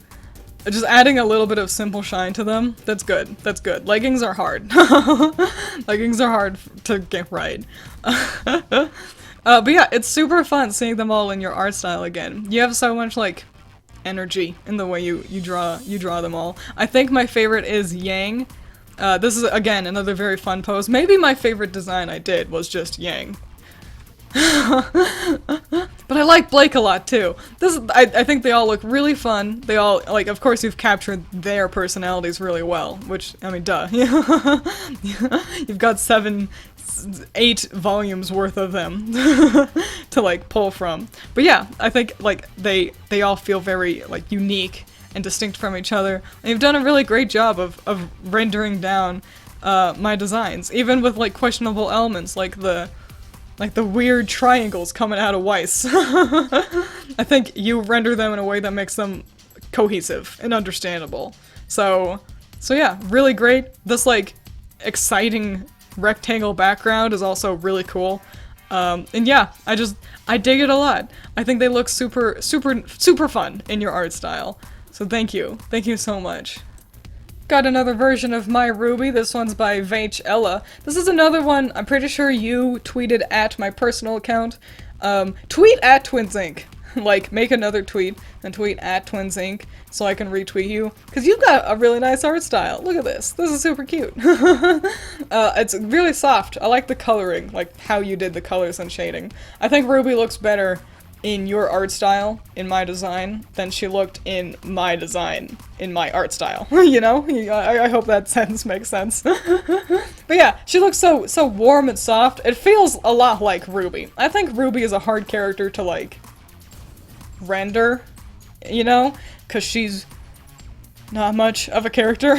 Just adding a little bit of simple shine to them. That's good. That's good. Leggings are hard. Leggings are hard to get right. But yeah, it's super fun seeing them all in your art style again. You have so much, like, energy in the way you draw them all. I think my favorite is Yang. This is, again, another very fun pose. Maybe my favorite design I did was just Yang. But I like Blake a lot too. I think they all look really fun. They all, like, of course you've captured their personalities really well, which, I mean, duh. You've got 8 volumes worth of them to, like, pull from. But yeah, I think, like, they all feel very, like, unique and distinct from each other. And you've done a really great job of rendering down my designs, even with, like, questionable elements, like the weird triangles coming out of Weiss. I think you render them in a way that makes them cohesive and understandable. So yeah, really great. This, like, exciting rectangle background is also really cool. And yeah, I dig it a lot. I think they look super fun in your art style. So thank you. Thank you so much. Got another version of My Ruby. This one's by Vach Ella. This is another one I'm pretty sure you tweeted at my personal account. Tweet at Twins Inc. Like, make another tweet and tweet at Twins Inc. so I can retweet you. Because you've got a really nice art style. Look at this. This is super cute. It's really soft. I like the coloring, like how you did the colors and shading. I think Ruby looks better in your art style, in my design, than she looked in my design, in my art style. You know? I hope that sentence makes sense. But yeah, she looks so warm and soft. It feels a lot like Ruby. I think Ruby is a hard character to, like, render, you know? Because she's not much of a character.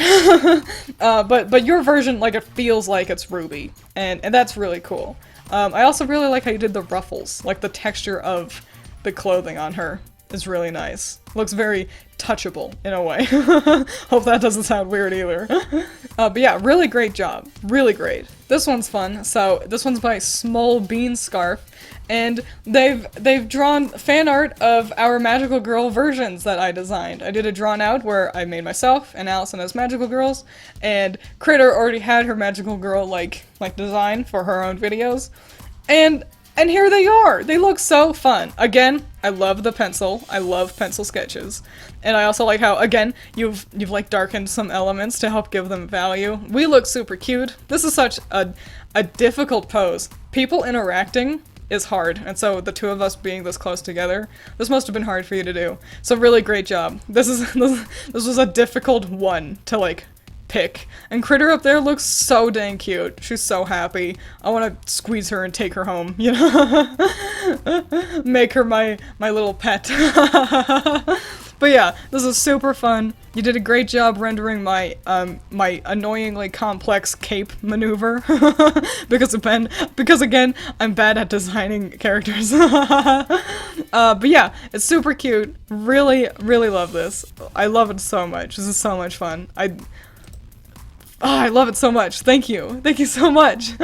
But your version, like, it feels like it's Ruby. And that's really cool. I also really like how you did the ruffles. Like, the texture of the clothing on her is really nice. Looks very touchable, in a way. Hope that doesn't sound weird either. But yeah, really great job. Really great. This one's fun. So, this one's by Small Bean Scarf. And they've drawn fan art of our Magical Girl versions that I designed. I did a drawn out where I made myself and Allison as Magical Girls, and Critter already had her Magical Girl like design for her own videos. And here they are! They look so fun! Again, I love the pencil. I love pencil sketches. And I also like how, again, you've like darkened some elements to help give them value. We look super cute. This is such a difficult pose. People interacting is hard, and so the two of us being this close together, this must have been hard for you to do. So really great job. This was a difficult one to, like, pick. And Critter up there looks so dang cute. She's so happy. I want to squeeze her and take her home, you know? Make her my little pet. But yeah, this is super fun. You did a great job rendering my my annoyingly complex cape maneuver because again, I'm bad at designing characters. But yeah, it's super cute. Really, really love this. I love it so much. This is so much fun. I love it so much. Thank you. Thank you so much.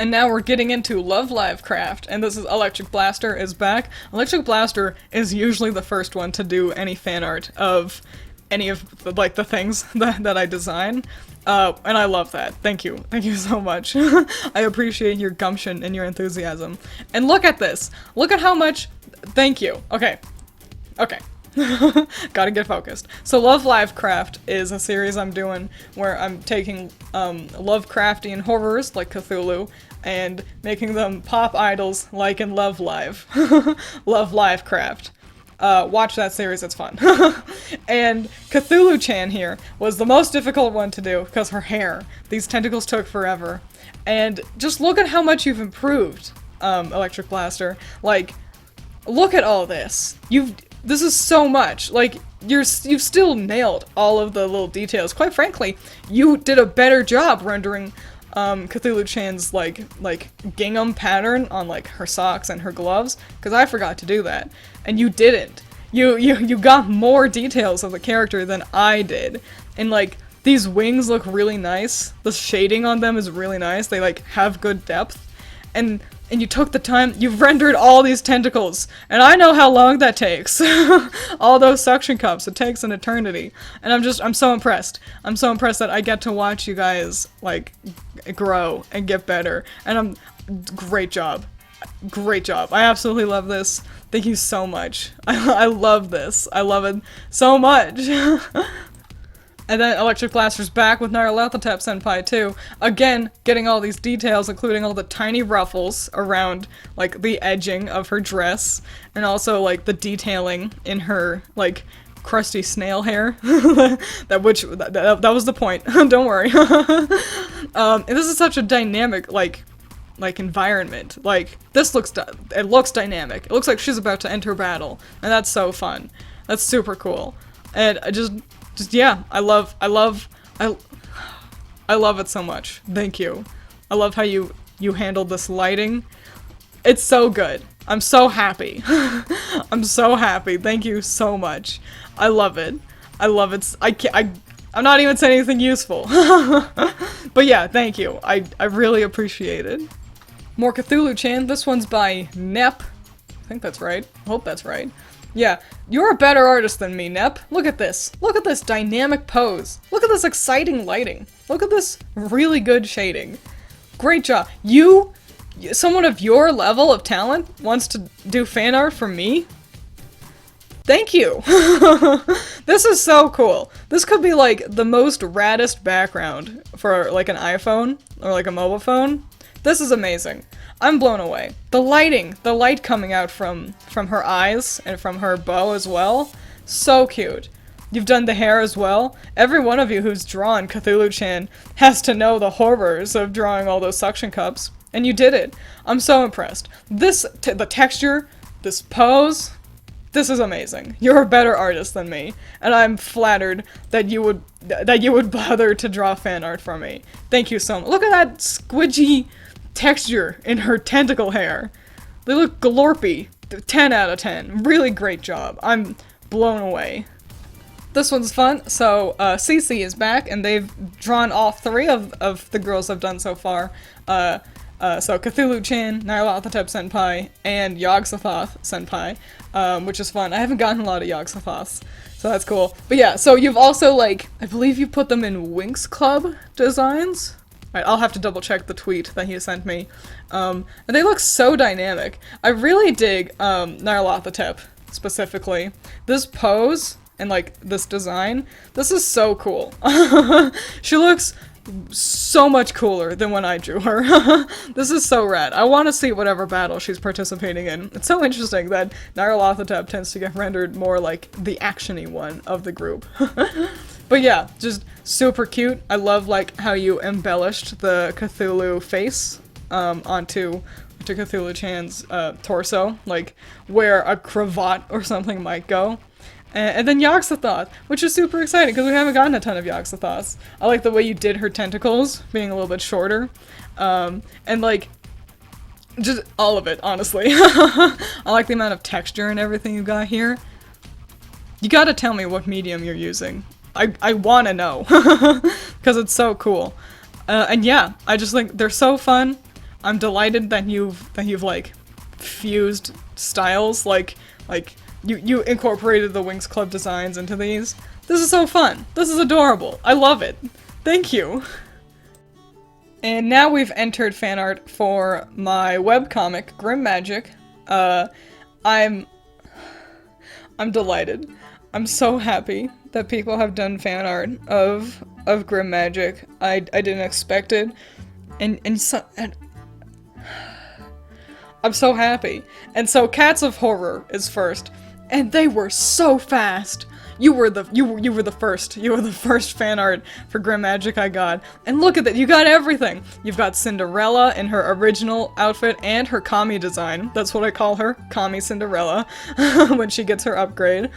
And now we're getting into Love Live Craft, and this is Electric Blaster is back. Electric Blaster is usually the first one to do any fan art of any of the, like, the things that I design, and I love that. Thank you. Thank you so much. I appreciate your gumption and your enthusiasm. And look at this! Look at how much— thank you. Okay. Okay. Gotta get focused. So Love Live Craft is a series I'm doing where I'm taking Lovecraftian horrors like Cthulhu and making them pop idols like in Love Live. Love Live Craft. Watch that series, it's fun. And Cthulhu-chan here was the most difficult one to do because her hair. These tentacles took forever. And just look at how much you've improved, Electric Blaster. Like, look at all this. This is so much. Like, you've still nailed all of the little details. Quite frankly, you did a better job rendering Cthulhu-chan's like gingham pattern on like her socks and her gloves, because I forgot to do that, and you didn't. You got more details of the character than I did, and like these wings look really nice. The shading on them is really nice. They like have good depth, and you took the time, you've rendered all these tentacles, and I know how long that takes. All those suction cups, it takes an eternity. And I'm so impressed. I'm so impressed that I get to watch you guys, like, grow and get better. And great job. Great job. I absolutely love this. Thank you so much. I love this. I love it so much. And then Electric Blaster's back with Nyarlathotep Senpai too. Again, getting all these details, including all the tiny ruffles around, like, the edging of her dress, and also, like, the detailing in her, like, crusty snail hair. that was the point. Don't worry. And this is such a dynamic, like environment. Like, it looks dynamic. It looks like she's about to enter battle, and that's so fun. That's super cool. And I just yeah, I love it so much. Thank you. I love how you handled this lighting. It's so good. I'm so happy. I'm so happy. Thank you so much. I love it. I love it. I'm not even saying anything useful. But yeah, thank you. I really appreciate it. More Cthulhu-chan. This one's by Nep. I think that's right. I hope that's right. Yeah, you're a better artist than me, Nep. Look at this. Look at this dynamic pose. Look at this exciting lighting. Look at this really good shading. Great job. Someone of your level of talent wants to do fan art for me? Thank you. This is so cool. This could be like the most raddest background for like an iPhone or like a mobile phone. This is amazing. I'm blown away. The light coming out from her eyes and from her bow as well. So cute. You've done the hair as well. Every one of you who's drawn Cthulhu-chan has to know the horrors of drawing all those suction cups. And you did it. I'm so impressed. The texture, this pose, this is amazing. You're a better artist than me. And I'm flattered that you would bother to draw fan art for me. Thank you so much. Look at that squidgy texture in her tentacle hair. They look glorpy. 10 out of 10. Really great job. I'm blown away. This one's fun. So, Cece is back, and they've drawn all three of the girls I've done so far. So Cthulhu-chan, Nyarlathotep Senpai, and Yog-Sothoth Senpai, which is fun. I haven't gotten a lot of Yog-Sothoths, so that's cool. But yeah, so you've also, like, I believe you put them in Winx Club designs? Right, I'll have to double check the tweet that he sent me. And they look so dynamic. I really dig Nyarlathotep specifically. This pose and like this design, this is so cool. She looks so much cooler than when I drew her. This is so rad. I want to see whatever battle she's participating in. It's so interesting that Nyarlathotep tends to get rendered more like the actiony one of the group. But yeah, just super cute. I love like how you embellished the Cthulhu face onto Cthulhu-chan's torso, like where a cravat or something might go. And then Yoxathoth, which is super exciting because we haven't gotten a ton of Yoxathoths. I like the way you did her tentacles being a little bit shorter. And like, just all of it, honestly. I like the amount of texture and everything you got here. You gotta tell me what medium you're using. I wanna know. Because it's so cool. And yeah, I just think they're so fun. I'm delighted that you've like fused styles, like you incorporated the Winx Club designs into these. This is so fun. This is adorable. I love it. Thank you. And now we've entered fan art for my webcomic, Grim Magic. I'm delighted. I'm so happy that people have done fan art of Grim Magic. I didn't expect it. And I'm so happy. And so Cats of Horror is first. And they were so fast. You were the first. You were the first fan art for Grim Magic I got. And look at that, you got everything. You've got Cinderella in her original outfit and her Kami design. That's what I call her, Kami Cinderella, when she gets her upgrade.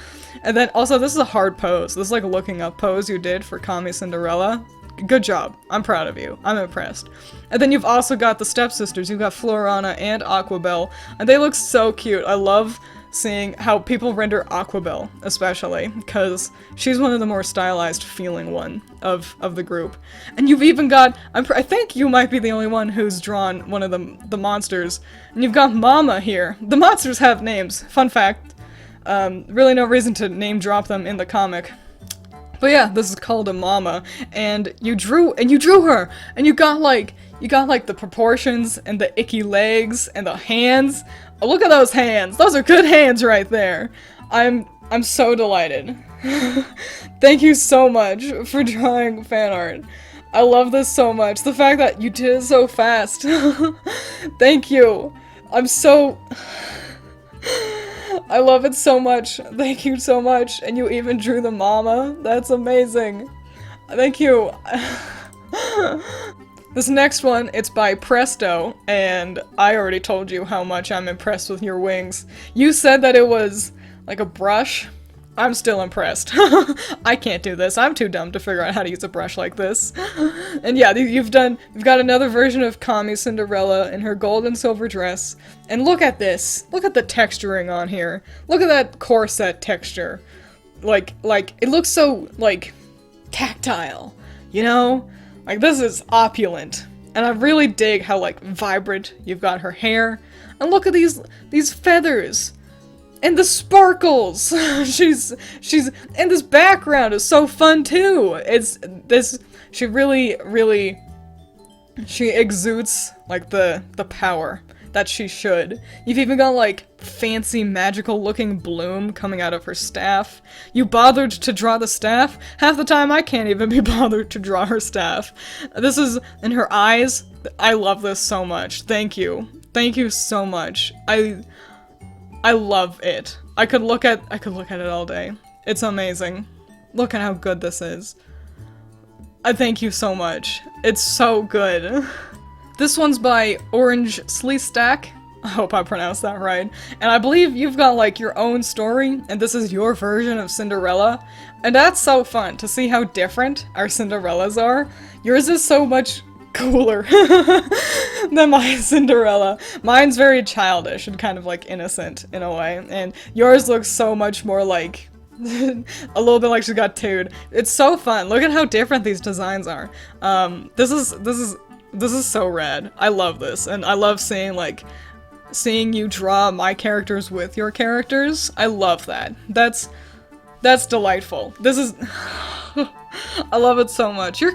And then also, this is a hard pose. This is like a looking up pose you did for Kami Cinderella. Good job. I'm proud of you. I'm impressed. And then you've also got the Stepsisters. You've got Florana and Aquabelle. And they look so cute. I love seeing how people render Aquabelle, especially, because she's one of the more stylized feeling one of the group. And you've even got, I think you might be the only one who's drawn one of the monsters. And you've got Mama here. The monsters have names. Fun fact. Really no reason to name drop them in the comic. But yeah, this is called a Mama, and you drew her, and you got like the proportions and the icky legs and the hands. Oh, look at those hands. Those are good hands right there. I'm so delighted. Thank you so much for drawing fan art. I love this so much. The fact that you did it so fast. Thank you. I love it so much. Thank you so much. And you even drew the Mama. That's amazing. Thank you. This next one, it's by Presto, and I already told you how much I'm impressed with your wings. You said that it was like a brush. I'm still impressed. I can't do this. I'm too dumb to figure out how to use a brush like this. And yeah, you've got another version of Kami Cinderella in her gold and silver dress. And look at this. Look at the texturing on here. Look at that corset texture. Like, it looks so, like, tactile, you know? Like, this is opulent. And I really dig how, like, vibrant you've got her hair. And look at these feathers. And the sparkles! she's and this background is so fun too! She really, she exudes, like, the power that she should. You've even got, like, fancy magical looking bloom coming out of her staff. You bothered to draw the staff? Half the time I can't even be bothered to draw her staff. This is, in her eyes, I love this so much. Thank you. Thank you so much. I love it. I could look at it all day. It's amazing. Look at how good this is. I thank you so much. It's so good. This one's by Orange Sleestack. I hope I pronounced that right. And I believe you've got like your own story, and this is your version of Cinderella. And that's so fun to see how different our Cinderellas are. Yours is so much cooler than my Cinderella. Mine's very childish and kind of like innocent in a way, and yours looks so much more like a little bit like she got tooed. It's so fun. Look at how different these designs are. This is so rad. I love this, and I love seeing you draw my characters with your characters. I love that. That's delightful. This is I love it so much. Your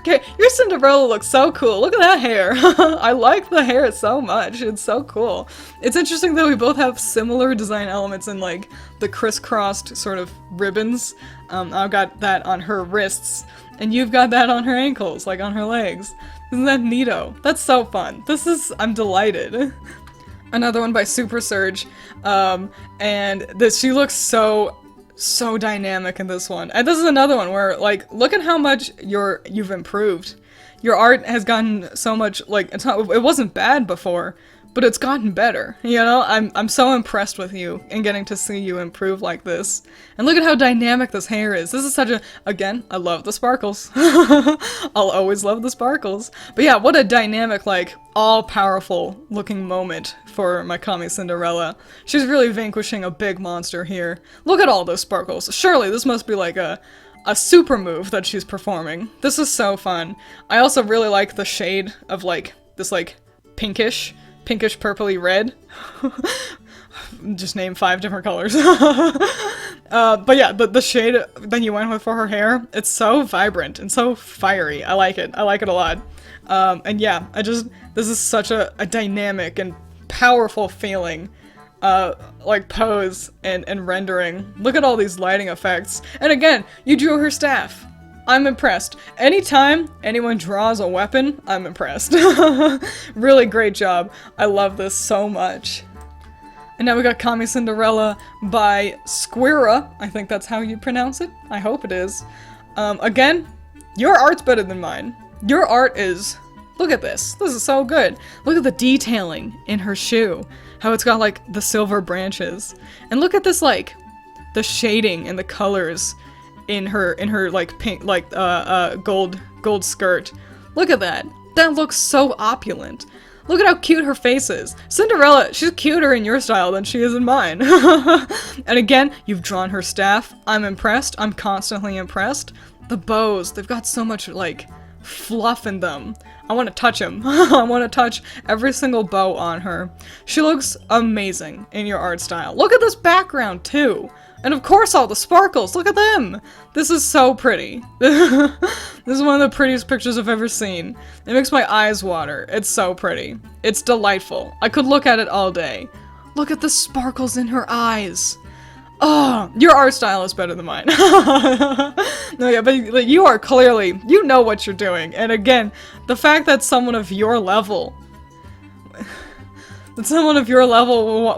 Cinderella looks so cool. Look at that hair. I like the hair so much. It's so cool. It's interesting that we both have similar design elements in like the crisscrossed sort of ribbons. I've got that on her wrists, and you've got that on her ankles, like on her legs. Isn't that neato? That's so fun. I'm delighted. Another one by Super Surge, and she looks so dynamic in this one. And this is another one where, like, look at how much you've improved. Your art has gotten so much, like, it wasn't bad before, but it's gotten better, you know? I'm so impressed with you and getting to see you improve like this. And look at how dynamic this hair is. This is such a, again, I love the sparkles. I'll always love the sparkles. But yeah, what a dynamic, like, all-powerful looking moment for my Kami Cinderella. She's really vanquishing a big monster here. Look at all those sparkles. Surely this must be like a super move that she's performing. This is so fun. I also really like the shade of, like, this, like, pinkish purpley red. Just name 5 different colors. But yeah, the shade that you went with for her hair, it's so vibrant and so fiery. I like it. I like it a lot. And yeah, this is such a dynamic and powerful feeling, like pose and rendering. Look at all these lighting effects. And again, you drew her staff. I'm impressed. Anytime anyone draws a weapon, I'm impressed. Really great job. I love this so much. And now we got Kami Cinderella by Squirra. I think that's how you pronounce it. I hope it is. Again, your art's better than mine. Your art is... Look at this. This is so good. Look at the detailing in her shoe. How it's got, like, the silver branches. And look at this, like, the shading and the colors in her like pink, like gold skirt. Look at that. That looks so opulent. Look at how cute her face is. Cinderella, she's cuter in your style than she is in mine. And again, you've drawn her staff. I'm impressed. I'm constantly impressed. The bows, they've got so much, like, fluff in them. I want to touch them. I want to touch every single bow on her. She looks amazing in your art style. Look at this background, too. And of course all the sparkles, look at them! This is so pretty. This is one of the prettiest pictures I've ever seen. It makes my eyes water. It's so pretty. It's delightful. I could look at it all day. Look at the sparkles in her eyes. Oh, your art style is better than mine. No, yeah, but you are clearly, you know what you're doing. And again, the fact that someone of your level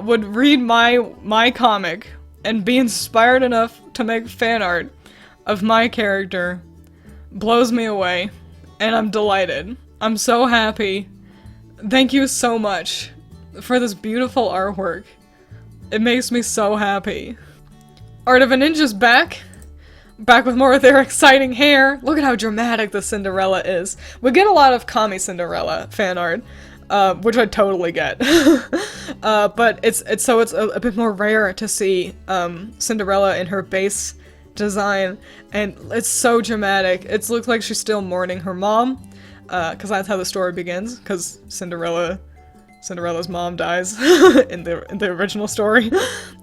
would read my comic and be inspired enough to make fan art of my character blows me away, and I'm delighted. I'm so happy. Thank you so much for this beautiful artwork. It makes me so happy. Art of a Ninja's back with more of their exciting hair. Look at how dramatic the Cinderella is. We get a lot of Kami Cinderella fan art, which I totally get. But it's a bit more rare to see Cinderella in her base design, and it's so dramatic. It looks like she's still mourning her mom, because that's how the story begins, because Cinderella's mom dies in the original story.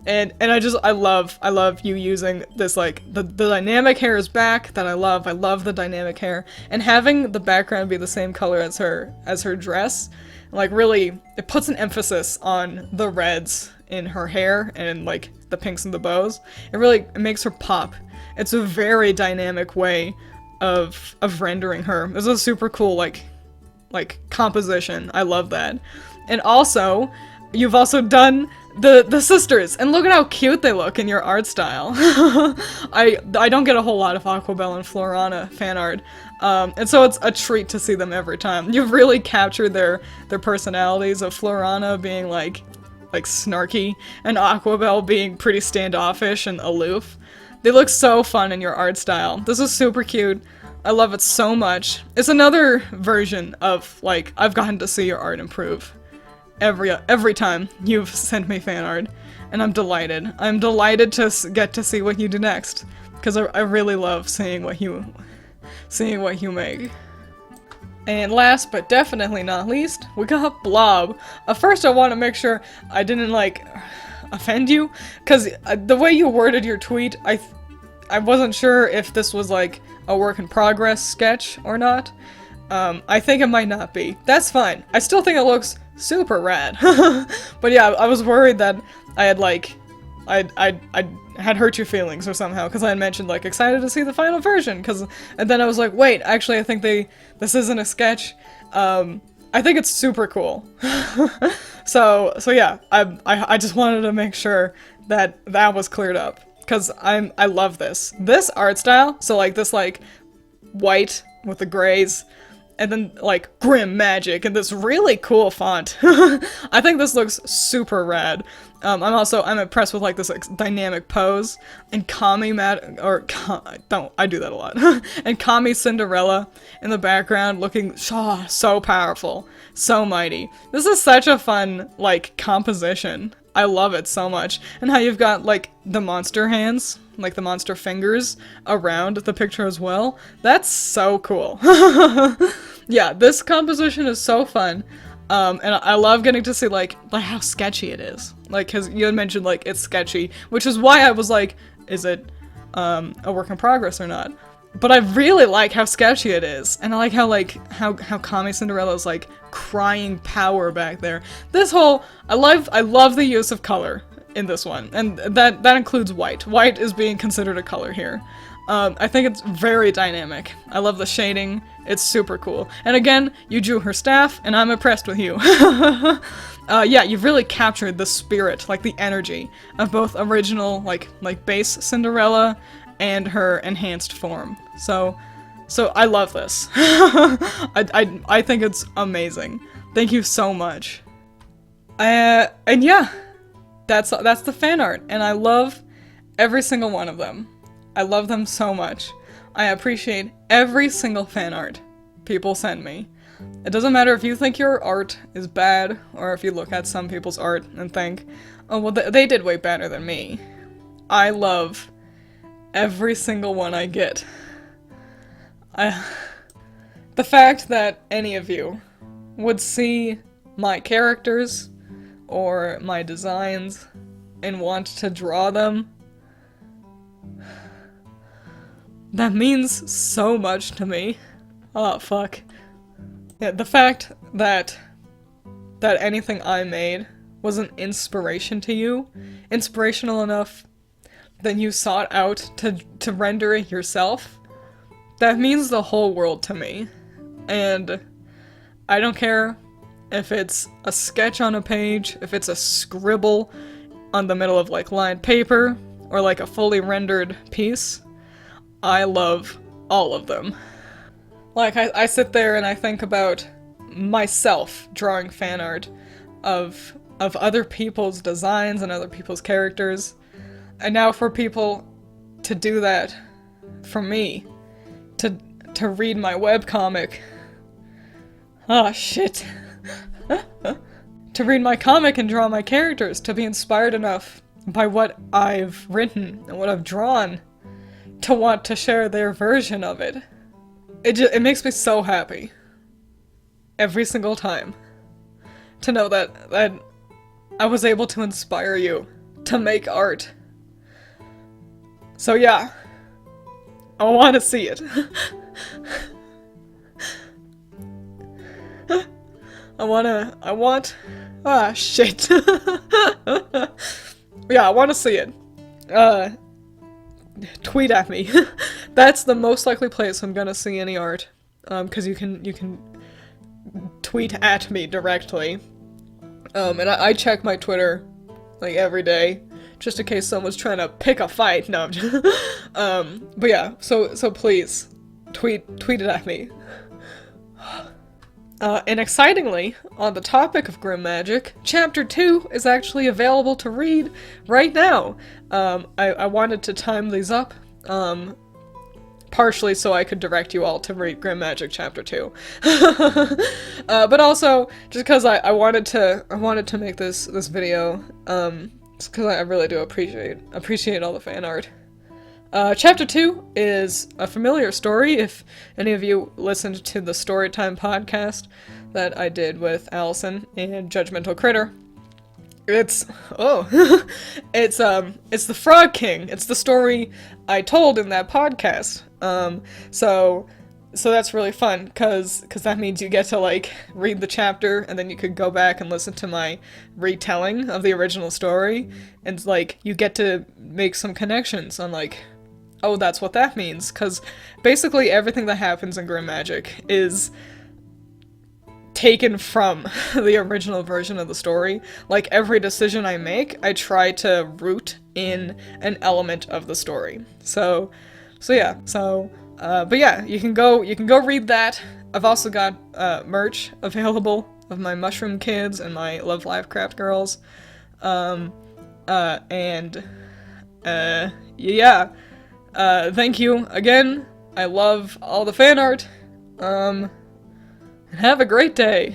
And I love you using this, like, the dynamic hair is back that I love the dynamic hair, and having the background be the same color as her dress, like, really, it puts an emphasis on the reds in her hair and, like, the pinks and the bows. It makes her pop. It's a very dynamic way of rendering her. It's a super cool, like composition. I love that. And also, you've also done the sisters, and look at how cute they look in your art style. I don't get a whole lot of Aquabelle and Florana fan art, and so it's a treat to see them every time. You've really captured their personalities, of Florana being like snarky, and Aquabelle being pretty standoffish and aloof. They look so fun in your art style. This is super cute. I love it so much. It's another version of, like, I've gotten to see your art improve every time you've sent me fan art, and I'm delighted. I'm delighted to get to see what you do next, because I really love seeing what you make. And last but definitely not least, we got Blob. First, I want to make sure I didn't, like, offend you, because the way you worded your tweet, I wasn't sure if this was, like, a work in progress sketch or not. I think it might not be. That's fine. I still think it looks super rad. But yeah, I was worried that I had, like, I had hurt your feelings or somehow, because I had mentioned, like, excited to see the final version, and then I was like, wait, actually I think this isn't a sketch. I think it's super cool. So yeah, I just wanted to make sure that was cleared up, because I love this art style. So, like, this, like, white with the grays, and then, like, Grim Magic in this really cool font. I think this looks super rad. I'm impressed with, like, this, like, dynamic pose, and I do that a lot. And Kami Cinderella in the background looking so powerful, so mighty. This is such a fun, like, composition. I love it so much. And how you've got, like, the monster hands, like the monster fingers around the picture as well. That's so cool. Yeah, this composition is so fun. And I love getting to see, like how sketchy it is. Like, cause you had mentioned, like, it's sketchy, which is why I was like, is it, a work in progress or not? But I really like how sketchy it is, and I like how Kami Cinderella is, like, crying power back there. This whole, I love the use of color in this one, and that includes white. White is being considered a color here. I think it's very dynamic. I love the shading, it's super cool. And again, you drew her staff, and I'm impressed with you. Yeah, you've really captured the spirit, like the energy, of both original, like base Cinderella and her enhanced form. So I love this. I think it's amazing. Thank you so much. And yeah, that's the fan art, and I love every single one of them. I love them so much. I appreciate every single fan art people send me. It doesn't matter if you think your art is bad, or if you look at some people's art and think, oh, well, they did way better than me. I love every single one I get. The fact that any of you would see my characters or my designs and want to draw them, that means so much to me. Oh, fuck. Yeah, the fact that anything I made was an inspiration to you, inspirational enough that you sought out to render it yourself, that means the whole world to me. And I don't care if it's a sketch on a page, if it's a scribble on the middle of, like, lined paper, or like a fully rendered piece. I love all of them. Like, I sit there and I think about myself drawing fan art of other people's designs and other people's characters. And now for people to do that for me, to read my webcomic. Ah, shit. To read my comic and draw my characters, to be inspired enough by what I've written and what I've drawn to want to share their version of it. It makes me so happy. Every single time. To know that I was able to inspire you to make art. So yeah. I want to see it. Ah, shit. Yeah, I want to see it. Tweet at me. That's the most likely place I'm gonna see any art. Because you can tweet at me directly. And I check my Twitter, like, every day, just in case someone's trying to pick a fight. No, I'm just but yeah, so please, tweet it at me. And excitingly, on the topic of Grim Magic, Chapter 2 is actually available to read right now. I wanted to time these up, partially so I could direct you all to read Grim Magic Chapter 2. But also, just because I wanted to make this video, just because I really do appreciate all the fan art. Chapter 2 is a familiar story, if any of you listened to the Storytime podcast that I did with Allison and Judgmental Critter. It's the Frog King. It's the story I told in that podcast. So that's really fun, cause that means you get to, like, read the chapter, and then you could go back and listen to my retelling of the original story, and, like, you get to make some connections on, like, oh, that's what that means, cause basically everything that happens in Grim Magic is taken from the original version of the story. Like, every decision I make, I try to root in an element of the story. So yeah. So But yeah, you can go read that. I've also got merch available of my Mushroom Kids and my Love Live Craft Girls. Yeah. Thank you again. I love all the fan art. And have a great day.